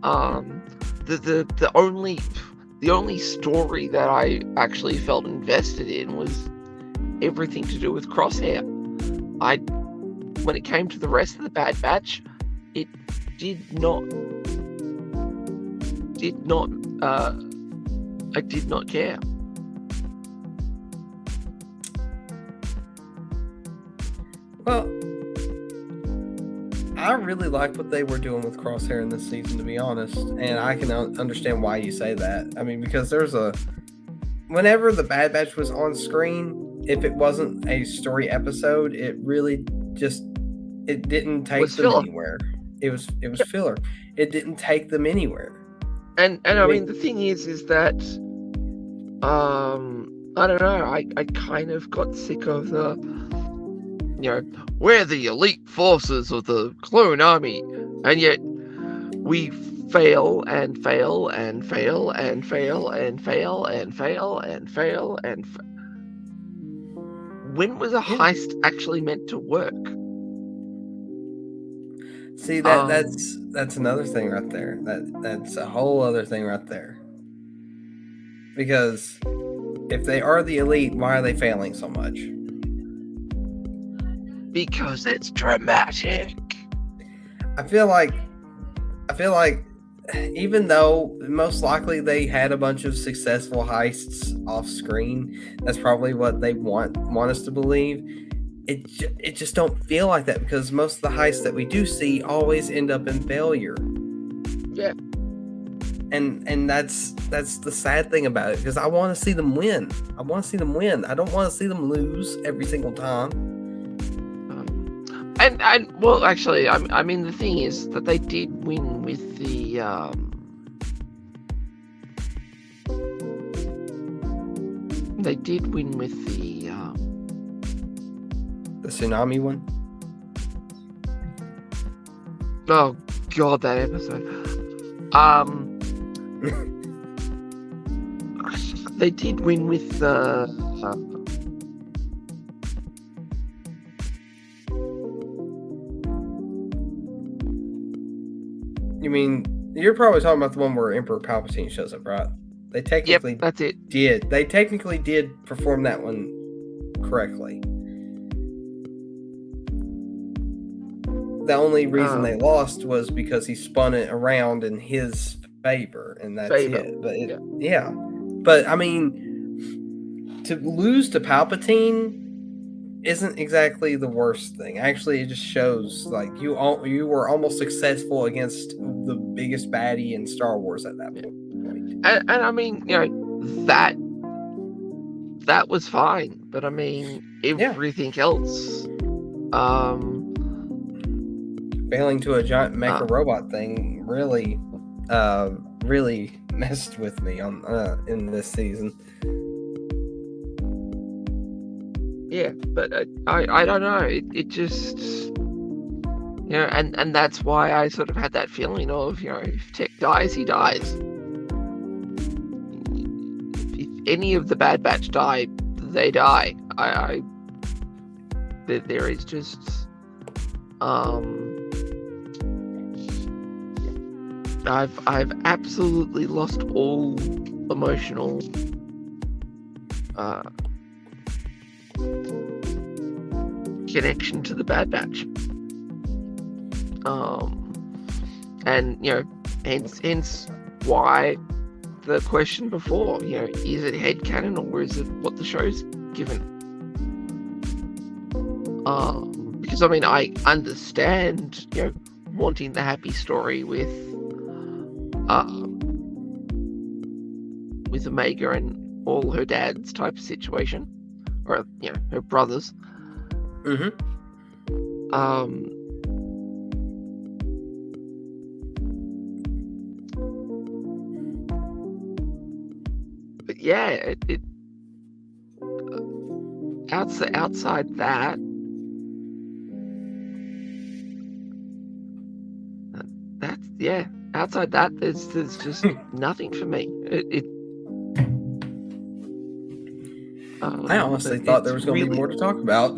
The only story that I actually felt invested in was everything to do with Crosshair. When it came to the rest of the Bad Batch, it I did not care. Well, I really like what they were doing with Crosshair in this season, to be honest, and I can understand why you say that. I mean, because whenever the Bad Batch was on screen, if it wasn't a story episode, it really it didn't take them anywhere. It was filler. It didn't take them anywhere. And I mean, the thing is that I don't know, I kind of got sick of the, we're the elite forces of the clone army, and yet we fail and fail and fail and fail and fail and fail and fail and when was a heist actually meant to work? See, that's another thing right there. That's a whole other thing right there. Because if they are the elite, why are they failing so much? Because it's dramatic. I feel like even though most likely they had a bunch of successful heists off screen, that's probably what they want us to believe. It just don't feel like that, because most of the heists that we do see always end up in failure. Yeah. And that's the sad thing about it, because I want to see them win. I don't want to see them lose every single time. And well, actually, I mean, the thing is that they did win with the the tsunami one. Oh God, that episode. They did win with the. You mean, you're probably talking about the one where Emperor Palpatine shows up, right? They technically that's it. They technically did perform that one correctly. The only reason they lost was because he spun it around in his favor, and that's it. But yeah. But I mean, to lose to Palpatine isn't exactly the worst thing. Actually, it just shows like you were almost successful against the biggest baddie in Star Wars at that point. And I mean, that was fine, but I mean, everything else, failing to a giant mecha robot thing really messed with me in this season. Yeah, but I don't know. It just, and that's why I sort of had that feeling of, if Tech dies, he dies. If any of the Bad Batch die, they die. There is just, I've absolutely lost all emotional connection to the Bad Batch. And hence why the question before, is it headcanon or is it what the show's given. Because I mean, I understand, wanting the happy story with Omega and all her dad's type of situation, or her brothers. Mm-hmm. But yeah, it outside that, outside that, there's just nothing for me. I honestly thought there was going to be more to talk about.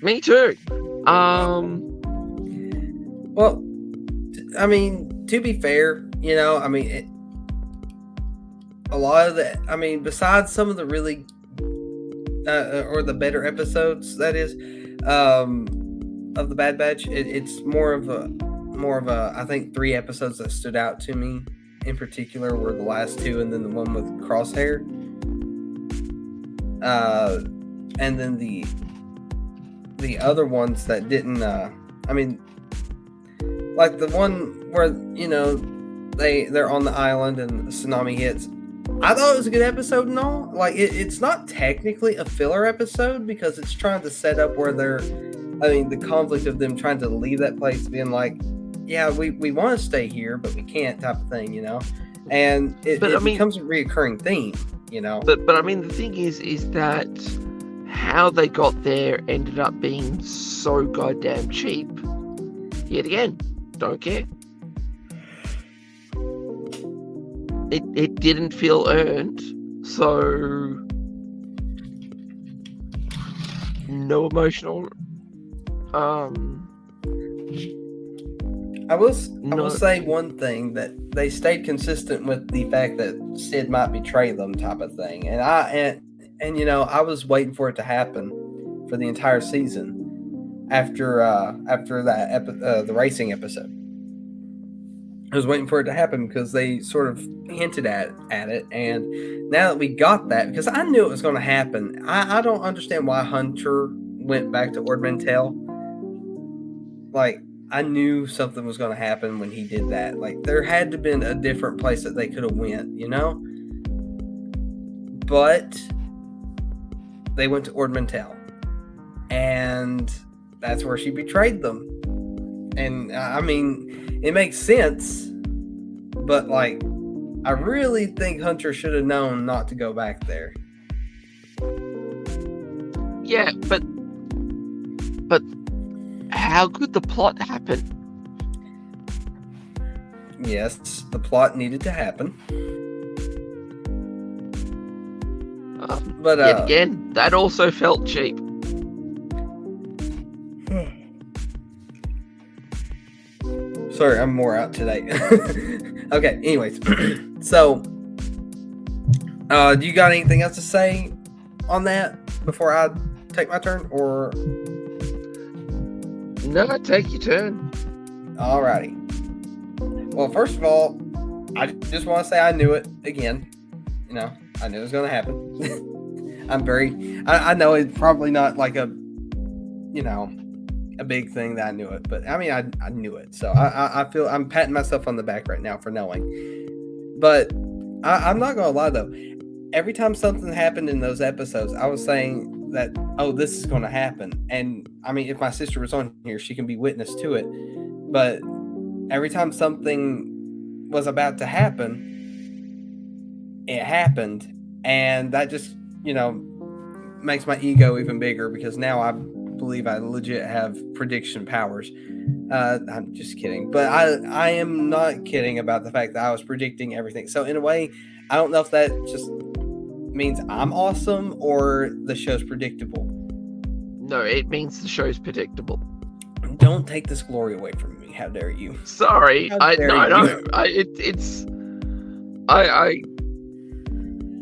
Me too. Well, I mean, to be fair, I mean, a lot of besides some of the really or the better episodes, that is, of the Bad Batch, it's more of a I think 3 episodes that stood out to me in particular were the last 2, and then the one with Crosshair, and then the other ones that didn't. Like the one where they're on the island and the tsunami hits. I thought it was a good episode and all. Like it's not technically a filler episode because it's trying to set up where the conflict of them trying to leave that place, being like, yeah, we want to stay here, but we can't, type of thing, and it becomes a reoccurring theme, But I mean, the thing is that how they got there ended up being so goddamn cheap. Yet again, don't care. It didn't feel earned, so no emotional. I will say one thing, that they stayed consistent with the fact that Sid might betray them, type of thing, and I was waiting for it to happen for the entire season after that the racing episode. I was waiting for it to happen because they sort of hinted at it, and now that we got that, because I knew it was going to happen, I don't understand why Hunter went back to Ord Mantell. Like, I knew something was going to happen when he did that. Like, there had to have been a different place that they could have went, But they went to Ord Mantell, and that's where she betrayed them. And it makes sense, but I really think Hunter should have known not to go back there. Yeah, but how could the plot happen? Yes, the plot needed to happen. But yet again, that also felt cheap. Sorry, I'm more out today. Okay, anyways. So, do you got anything else to say on that before I take my turn, or? No, take your turn. Alrighty. Well, first of all, I just want to say I knew it again. I knew it was going to happen. I know it's probably not like a big thing that I knew it, but I knew it. So I feel I'm patting myself on the back right now for knowing. But I'm not going to lie though. Every time something happened in those episodes, I was saying that, oh, this is going to happen. And if my sister was on here, she can be witness to it. But every time something was about to happen, it happened. And that just, makes my ego even bigger, because now I believe I legit have prediction powers. I'm just kidding. But I am not kidding about the fact that I was predicting everything. So in a way, I don't know if that just means I'm awesome or the show's predictable. No, it means the show's predictable. Don't take this glory away from me. How dare you? Sorry. I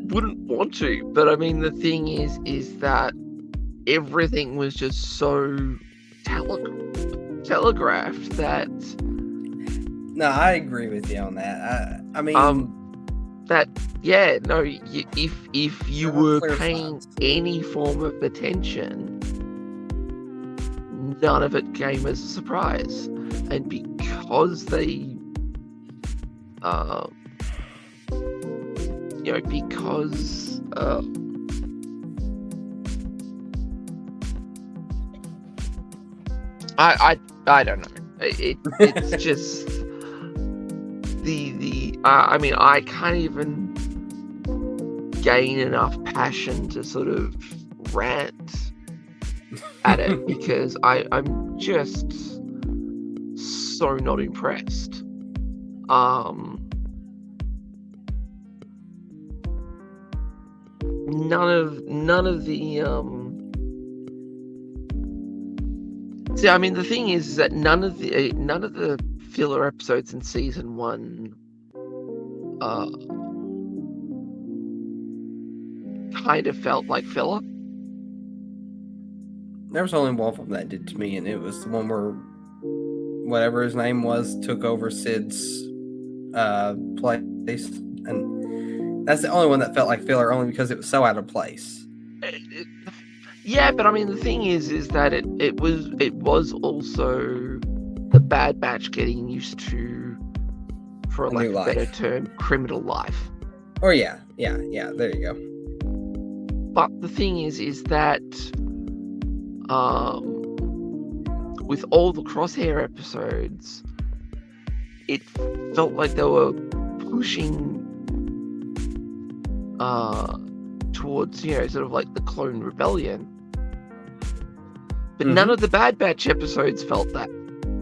wouldn't want to, but the thing is that everything was just so telegraphed that. No, I agree with you on that. that, yeah, no, if you There are were clear paying signs. any form of attention, none of it came as a surprise. And because they, because I don't know. It's just I mean, I can't even gain enough passion to sort of rant at it because I'm just so not impressed. None of the See, I mean, the thing is that none of the filler episodes in season 1 kind of felt like filler. There was only one of them that did to me, and it was the one where whatever his name was took over Sid's place, and that's the only one that felt like filler, only because it was so out of place. Yeah, but I mean, the thing is that it was also the Bad Batch getting used to, for A lack new of a better life. term, criminal life. Or yeah, there you go. But the thing is that with all the Crosshair episodes, it felt like they were pushing towards, sort of like the Clone Rebellion. But none of the Bad Batch episodes felt that,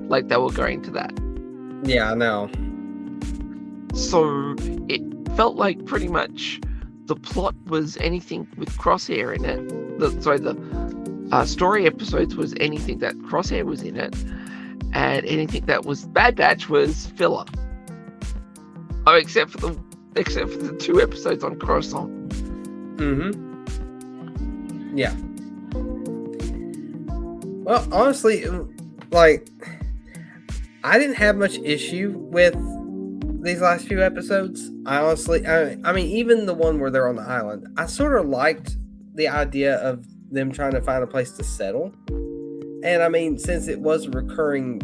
like they were going to that. Yeah, I know. So it felt like pretty much the plot was anything with Crosshair in it. The story episodes was anything that Crosshair was in it, and anything that was Bad Batch was filler. Oh, except for the 2 episodes on Coruscant. Yeah. Well, honestly, like, I didn't have much issue with these last few episodes. I mean, even the one where they're on the island, I sort of liked the idea of them trying to find a place to settle. And I mean, since it was a recurring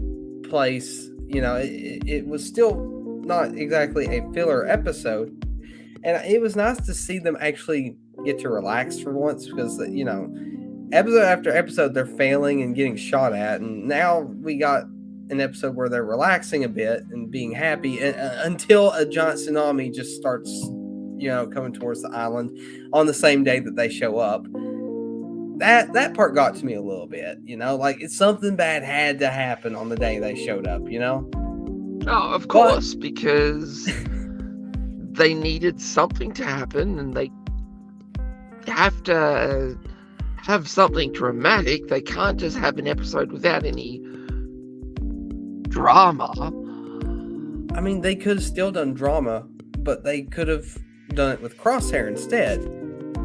place, it was still not exactly a filler episode. And it was nice to see them actually get to relax for once because, episode after episode, they're failing and getting shot at. And now we got an episode where they're relaxing a bit and being happy until a giant tsunami just starts, coming towards the island on the same day that they show up. That part got to me a little bit, like it's something bad had to happen on the day they showed up, Oh, of course, because they needed something to happen, and they have to have something dramatic. They can't just have an episode without any drama. I mean, they could have still done drama, but they could have done it with Crosshair instead.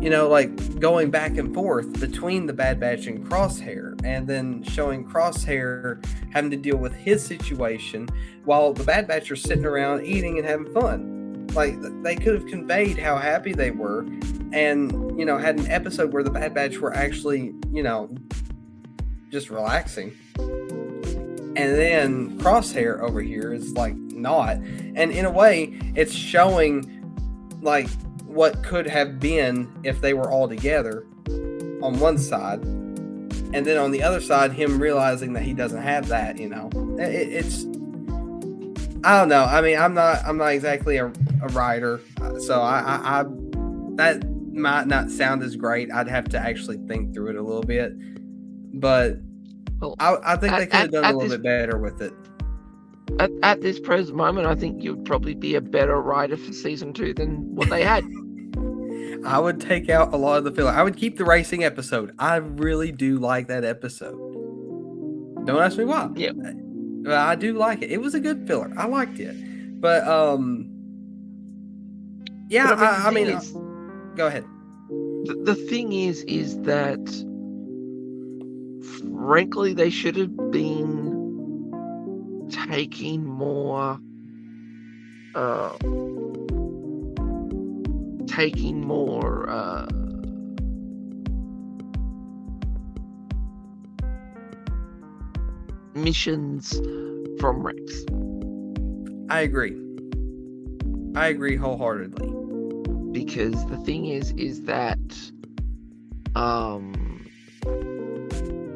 Like going back and forth between the Bad Batch and Crosshair, and then showing Crosshair having to deal with his situation while the Bad Batch are sitting around eating and having fun. Like, they could have conveyed how happy they were and, had an episode where the Bad Batch were actually, just relaxing. And then Crosshair over here is like not. And in a way, it's showing like what could have been if they were all together on one side. And then on the other side, him realizing that he doesn't have that, it's, I don't know. I mean, I'm not exactly a writer, so I that might not sound as great. I'd have to actually think through it a little bit, but I think they could have done a little bit better with it. At this present moment, I think you'd probably be a better writer for season 2 than what they had. I would take out a lot of the filler. I would keep the racing episode. I really do like that episode. Don't ask me why. Yeah. But I do like it. It was a good filler. I liked it. But yeah, but go ahead. The thing is that frankly they should have been taking more taking more missions from Rex. I agree wholeheartedly. Because the thing is that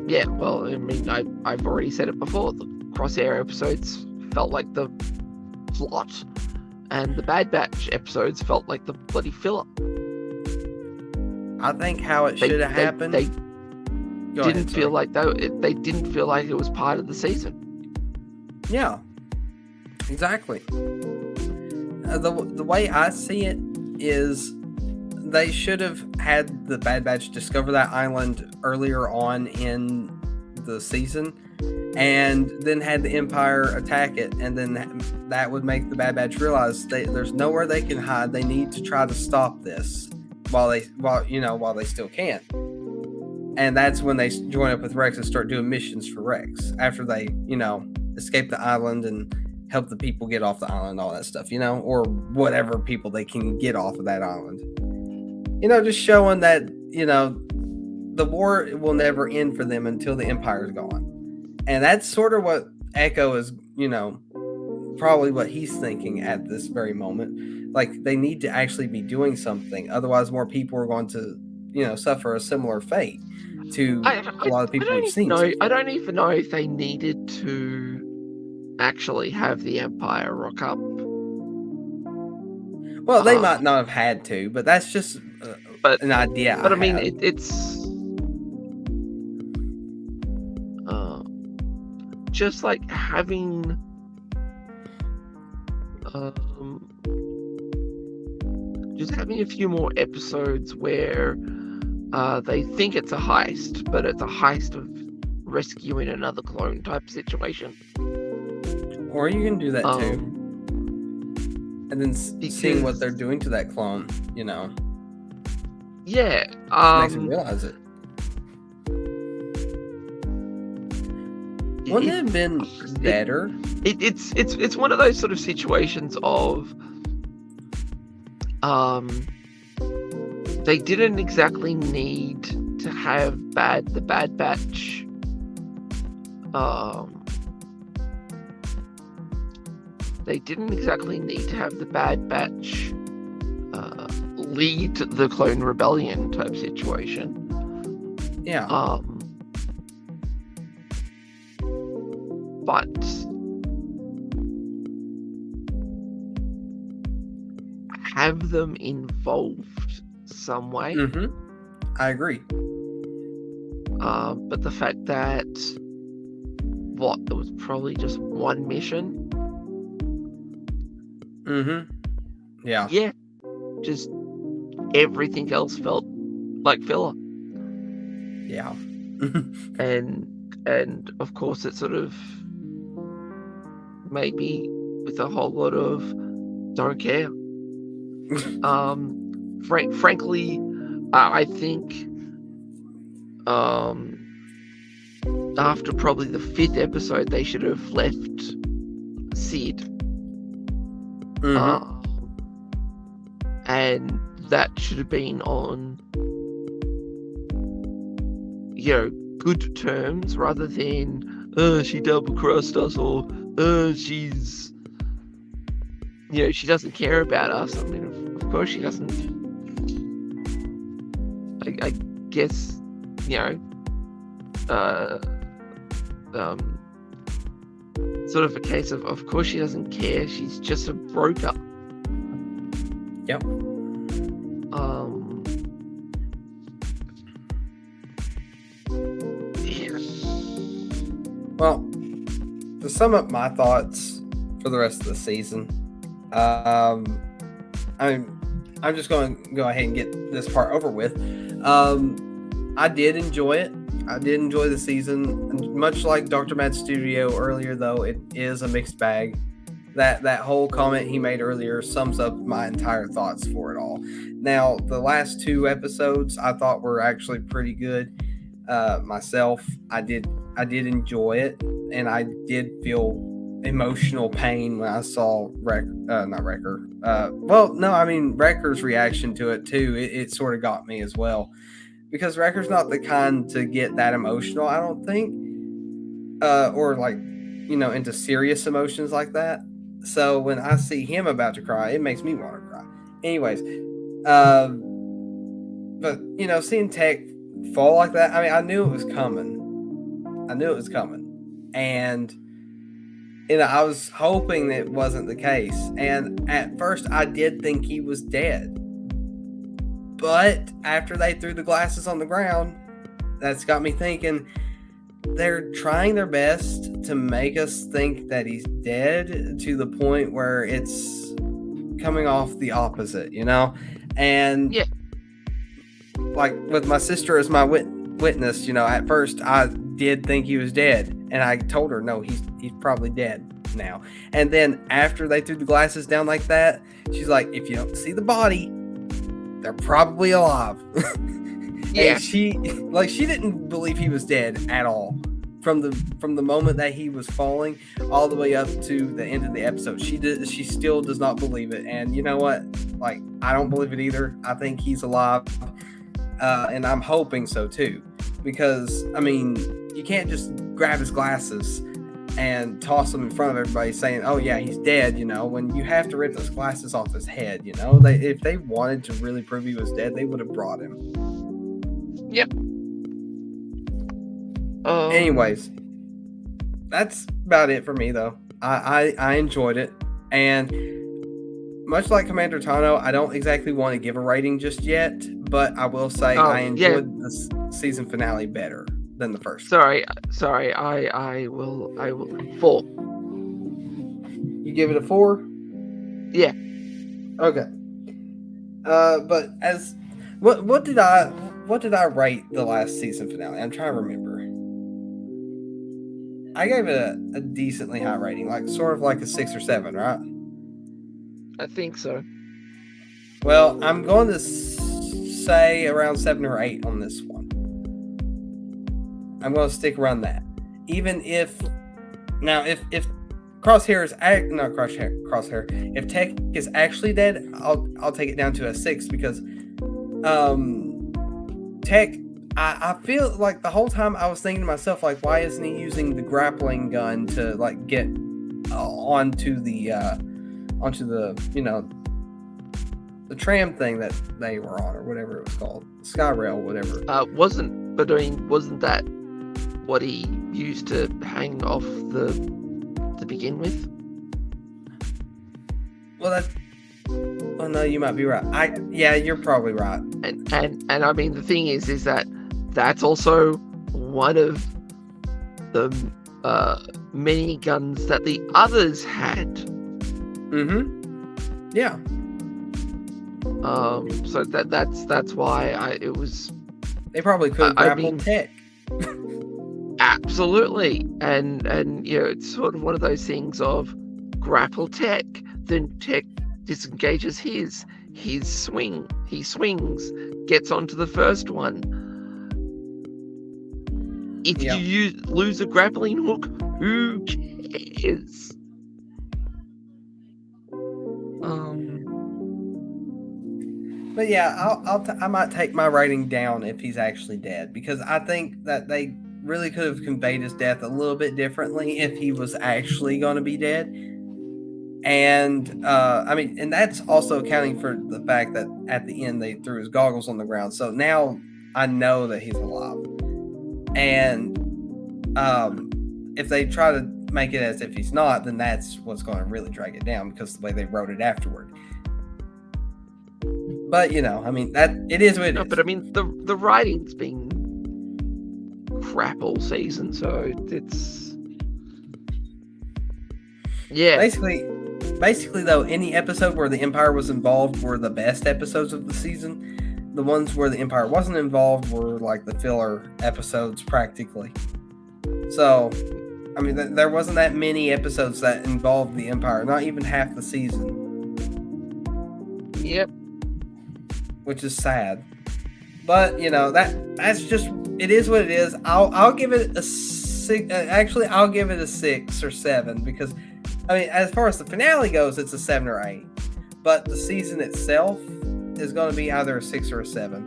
yeah, well, I mean, I've already said it before, the Crosshair episodes felt like the plot, and the Bad Batch episodes felt like the bloody filler. I think how it should have happened. They didn't feel like they didn't feel like it was part of the season. Yeah, exactly. The way I see it is they should have had the Bad Batch discover that island earlier on in the season, and then had the Empire attack it, and then that would make the Bad Batch realize there's nowhere they can hide. They need to try to stop this while they still can. And that's when they join up with Rex and start doing missions for Rex after they, escape the island and help the people get off the island, all that stuff, or whatever people they can get off of that island. Just showing that, the war will never end for them until the Empire's gone. And that's sort of what Echo is, probably what he's thinking at this very moment. Like, they need to actually be doing something. Otherwise, more people are going to, suffer a similar fate to a lot of people we've seen. I don't even know if they needed to actually have the Empire rock up. Well, they might not have had to, but that's just an idea. But I mean, it's just like having a few more episodes where they think it's a heist, but it's a heist of rescuing another clone type situation. Or you can do that too. And then seeing what they're doing to that clone, Yeah. Makes them realize it. Wouldn't it have been better? It's one of those sort of situations of they didn't exactly need to have the Bad Batch they didn't exactly need to have the Bad Batch lead the Clone Rebellion type situation. Yeah. But have them involved some way. Mm-hmm. I agree. But the fact that there was probably just one mission. Mm-hmm. Yeah. Yeah. Just everything else felt like filler. Yeah. and of course it sort of maybe with a whole lot of don't care. Frankly, I think after probably the 5th episode they should have left Sid. Mm-hmm. And that should have been on good terms rather than she double crossed us or she's she doesn't care about us. I mean, of course she doesn't. I guess sort of a case of course she doesn't care. She's just a broker. Yep. Yeah. Well, to sum up my thoughts for the rest of the season, I'm just going to go ahead and get this part over with. I did enjoy it. I did enjoy the season. Much like Dr. Matt's studio earlier, though, it is a mixed bag. That whole comment he made earlier sums up my entire thoughts for it all. Now, the last 2 episodes I thought were actually pretty good. Myself, I did enjoy it, and I did feel emotional pain when I saw not Wrecker. Wrecker's reaction to it too. It sort of got me as well, because Wrecker's not the kind to get that emotional, I don't think, or like, into serious emotions like that. So when I see him about to cry, it makes me want to cry. Anyways, but seeing Tech fall like that, I mean, I knew it was coming. And I was hoping that it wasn't the case. And at first, I did think he was dead. But after they threw the glasses on the ground, that's got me thinking they're trying their best to make us think that he's dead, to the point where it's coming off the opposite, And yeah, like with my sister as my witness, at first I did think he was dead, and I told her, no, he's probably dead now. And then after they threw the glasses down like that, she's like, if you don't see the body, they're probably alive. yeah. And she didn't believe he was dead at all from the moment that he was falling all the way up to the end of the episode. She still does not believe it. And you know what? Like, I don't believe it either. I think he's alive, and I'm hoping so too, because I mean, you can't just grab his glasses and toss them in front of everybody saying, oh yeah, he's dead, when you have to rip those glasses off his head. If they wanted to really prove he was dead, they would have brought him. Yep. Anyways, that's about it for me, though. I enjoyed it, and much like Commander Tano, I don't exactly want to give a rating just yet, but I will say I enjoyed the season finale better than the first. Sorry. I will 4. You give it a 4? Yeah. Okay. But as what did I rate the last season finale? I'm trying to remember. I gave it a decently high rating, like sort of like a 6 or 7, right? I think so. Well, I'm going to say around 7 or 8 on this one. I'm going to stick around that. Even if Crosshair is not Crosshair, if Tech is actually dead, I'll take it down to a 6, because Tech, I feel like the whole time I was thinking to myself, like, why isn't he using the grappling gun to like get onto the the tram thing that they were on, or whatever it was called, Sky Rail, whatever. Wasn't that what he used to hang off to begin with? Well, oh no, you might be right. You're probably right. And I mean, the thing is that that's also one of the many guns that the others had. Mm-hmm. Yeah. So that's why it was. They probably could grapple Tech. Absolutely, and it's sort of one of those things of grapple Tech, then Tech disengages he swings, gets onto the first one. If you lose a grappling hook, who cares? But yeah, I might take my rating down if he's actually dead, because I think that they really could have conveyed his death a little bit differently if he was actually going to be dead. And and that's also accounting for the fact that at the end they threw his goggles on the ground. So now I know that he's alive. And if they try to make it as if he's not, then that's what's going to really drag it down, because the way they wrote it afterward. But that it is what it is. But I mean, the writing's been crap all season, so it's Basically, though, any episode where the Empire was involved were the best episodes of the season. The ones where the Empire wasn't involved were like the filler episodes, practically. So, I mean, there wasn't that many episodes that involved the Empire, not even half the season. Yep. Which is sad. But, that's just, it is what it is. I'll give it a 6. Actually, I'll give it a 6 or 7, because I mean, as far as the finale goes, it's a 7 or 8. But the season itself is going to be either a 6 or a 7.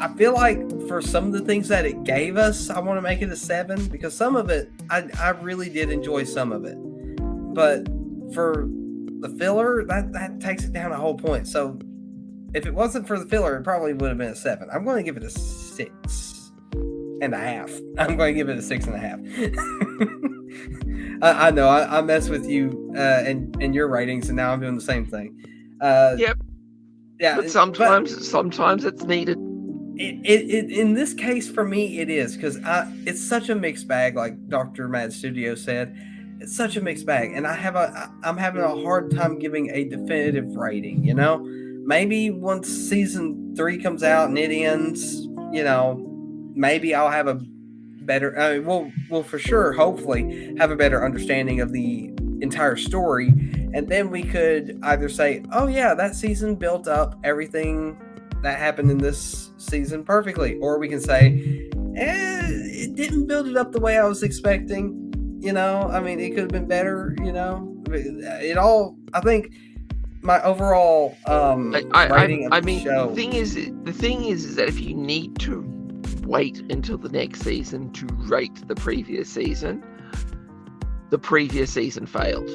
I feel like for some of the things that it gave us, I want to make it a 7 because some of it, I really did enjoy some of it. But for the filler, that takes it down a whole point. So if it wasn't for the filler, it probably would have been a 7. I'm going to give it a 6.5. I'm going to give it a 6.5. I know I mess with you and your ratings, and now I'm doing the same thing. Yep. Yeah, But sometimes it's needed. It in this case for me it is because it's such a mixed bag, like Dr. Mad Studio said. It's such a mixed bag, and I'm having a hard time giving a definitive rating. You know, maybe once season 3 comes out and it ends, you know, maybe I'll have a better. I mean, we'll for sure, hopefully, have a better understanding of the entire story, and then we could either say, "Oh yeah, that season built up everything that happened in this season perfectly," or we can say, "It didn't build it up the way I was expecting." You know, I mean, it could have been better. You know, it all. I think my overall rating of the show. The thing is that if you need to wait until the next season to rate the previous season failed.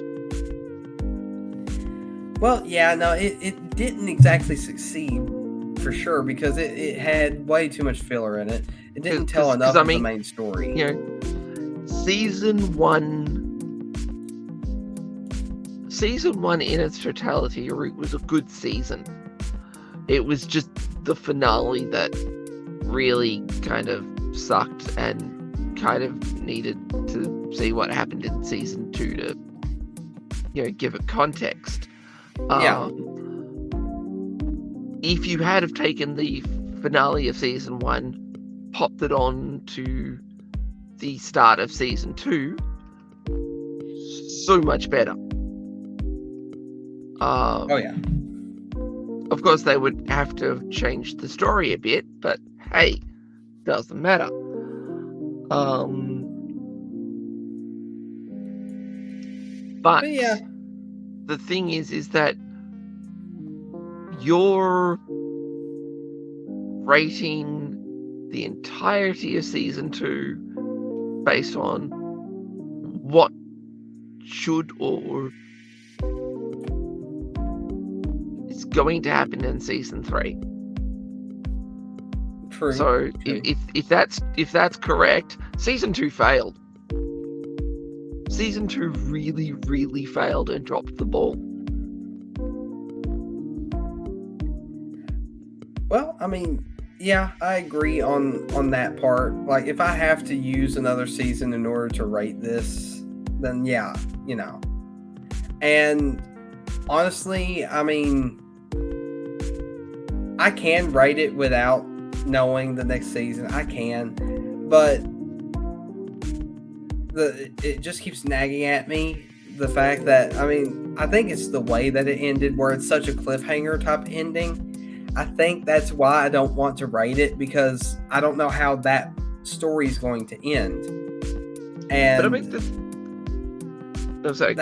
Well, yeah, no, it didn't exactly succeed for sure because it had way too much filler in it. It didn't tell enough of the main story. You know, season one in its totality was a good season. It was just the finale that really kind of sucked and kind of needed to see what happened in season 2 to, you know, give it context. Yeah. If you had have taken the finale of season 1, popped it on to the start of season 2, so much better. Oh yeah. Of course, they would have to have changed the story a bit, but hey, doesn't matter. But yeah, the thing is that you're rating the entirety of season 2 based on what should or is going to happen in season 3. True. So true. if that's correct, season 2 failed. Season 2 really, really failed and dropped the ball. Well, I mean, yeah, I agree on that part. Like, if I have to use another season in order to rate this, then yeah, you know. And honestly, I mean, I can rate it without knowing the next season. I can, but it just keeps nagging at me, the fact that, I mean, I think it's the way that it ended, where it's such a cliffhanger type ending. I think that's why I don't want to rate it, because I don't know how that story is going to end. And but I mean, I'm sorry.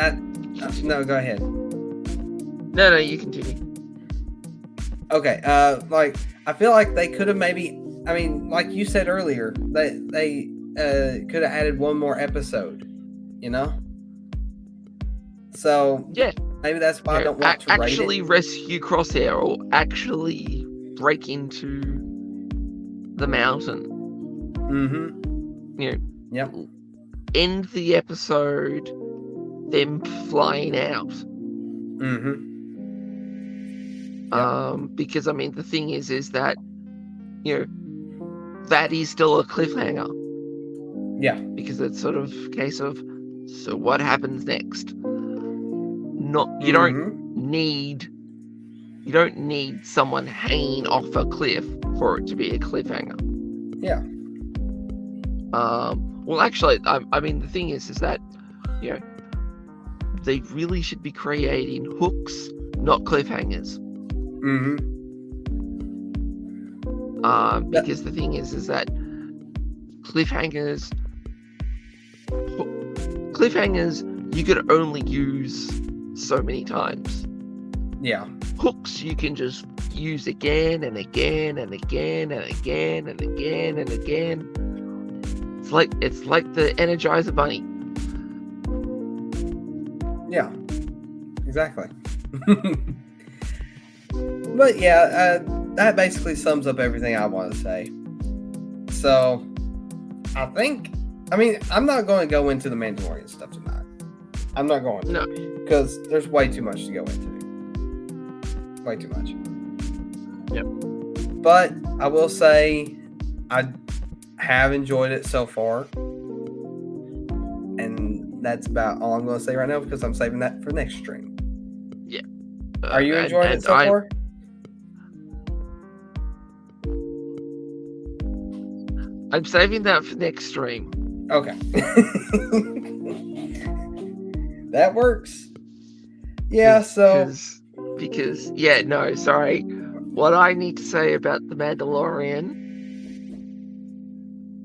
No, go ahead. No, you continue. Okay, like, I feel like they could have maybe, I mean, like you said earlier, they could have added one more episode, you know? So, yeah, maybe that's why I don't want to rate actually it. rescue Crosshair, or actually break into the mountain. Mm-hmm. You know, Yep. end the episode, them flying out. Mm-hmm. Because I mean, the thing is that, you know, that is still a cliffhanger. Yeah. Because it's sort of a case of, so what happens next? You don't need someone hanging off a cliff for it to be a cliffhanger. Yeah. Well, actually, I mean, the thing is that, you know, they really should be creating hooks, not cliffhangers. Mm-hmm. Because the thing is that you could only use so many times. Yeah. Hooks you can just use again and again and again and again and again and again. It's like the Energizer Bunny. Yeah. Exactly. But yeah, that basically sums up everything I want to say. So, I'm not going to go into the Mandalorian stuff tonight. I'm not going to. No. Because there's way too much to go into. Way too much. Yep. But I will say, I have enjoyed it so far. And that's about all I'm going to say right now because I'm saving that for next stream. Yeah. Are you enjoying it so far? I'm saving that for next stream. Okay. That works. Yeah, so... Because, yeah, no, sorry. What I need to say about The Mandalorian...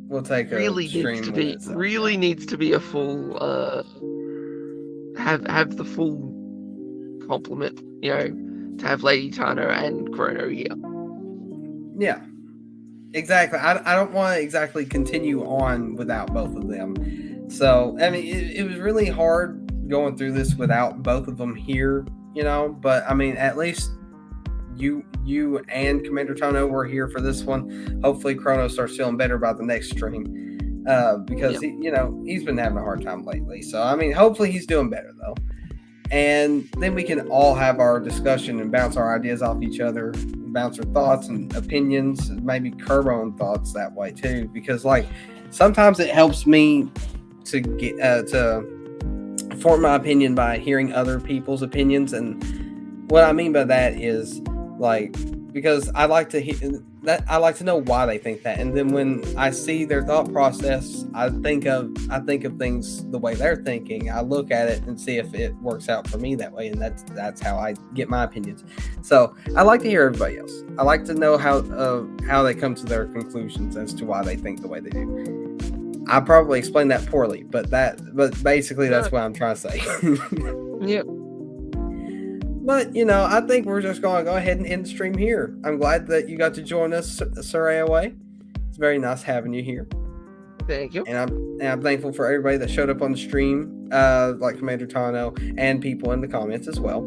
We'll take a really stream needs to be a full... have the full complement, to have Lady Tano and Chrono here. Yeah. Exactly. I don't want to exactly continue on without both of them. So, I mean, it was really hard going through this without both of them here, but I mean, at least you and Commander Tono were here for this one. Hopefully Chrono starts feeling better about the next stream. Because he's been having a hard time lately. So, I mean, hopefully he's doing better though. And then we can all have our discussion and bounce our ideas off each other, bounce our thoughts and opinions, maybe curb our own thoughts that way too. Because sometimes it helps me to get to form my opinion by hearing other people's opinions. And what I mean by that is because I like to hear that, I like to know why they think that, and then when I see their thought process, I think of things the way they're thinking. I look at it and see if it works out for me that way, and that's how I get my opinions. So I like to hear everybody else. I like to know how they come to their conclusions as to why they think the way they do. I probably explained that poorly, but basically that's what I'm trying to say. Yep. But, I think we're just going to go ahead and end the stream here. I'm glad that you got to join us, Sir AOA. It's very nice having you here. Thank you. And I'm thankful for everybody that showed up on the stream, like Commander Tano, and people in the comments as well.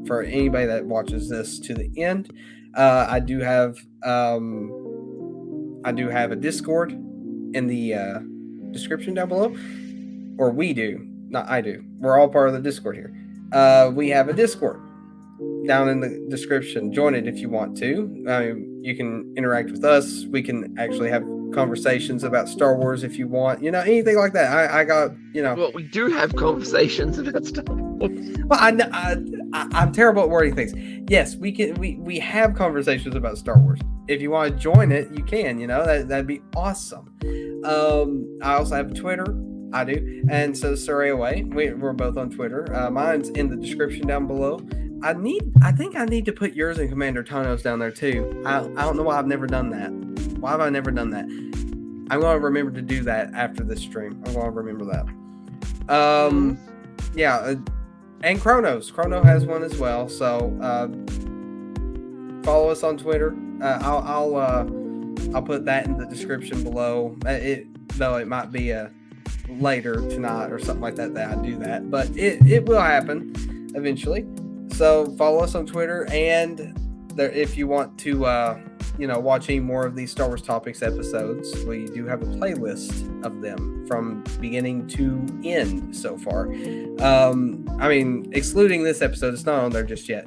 For anybody that watches this to the end, I do have a Discord in the description down below. Or we do. Not I do. We're all part of the Discord here. We have a Discord down in the description. Join it if you want to. You can interact with us. We can actually have conversations about Star Wars if you want. Anything like that. I got. Well, we do have conversations about Star Wars. Well, I'm terrible at wording things. Yes, we can. We have conversations about Star Wars. If you want to join it, you can. That'd be awesome. I also have Twitter. I do, and so Sir AOA. We're both on Twitter. Mine's in the description down below. I think I need to put yours and Commander Tono's down there too. I don't know why I've never done that. Why have I never done that? I'm going to remember to do that after this stream. I'm going to remember that. Yeah, and Chrono has one as well. So follow us on Twitter. I'll put that in the description below. Though it might be later tonight or something like that I do that, but it will happen eventually. So follow us on Twitter, and if you want to watch any more of these Star Wars Topics episodes, we do have a playlist of them from beginning to end so far. Excluding this episode, it's not on there just yet,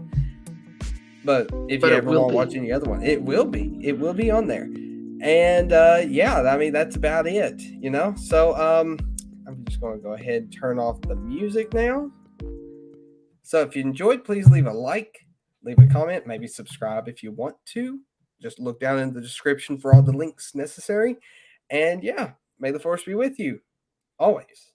but if you ever want to watch any other one, it will be on there. And that's about it, so I'm just going to go ahead and turn off the music now. So if you enjoyed, please leave a like, leave a comment, maybe subscribe if you want to. Just look down in the description for all the links necessary. And may the Force be with you always.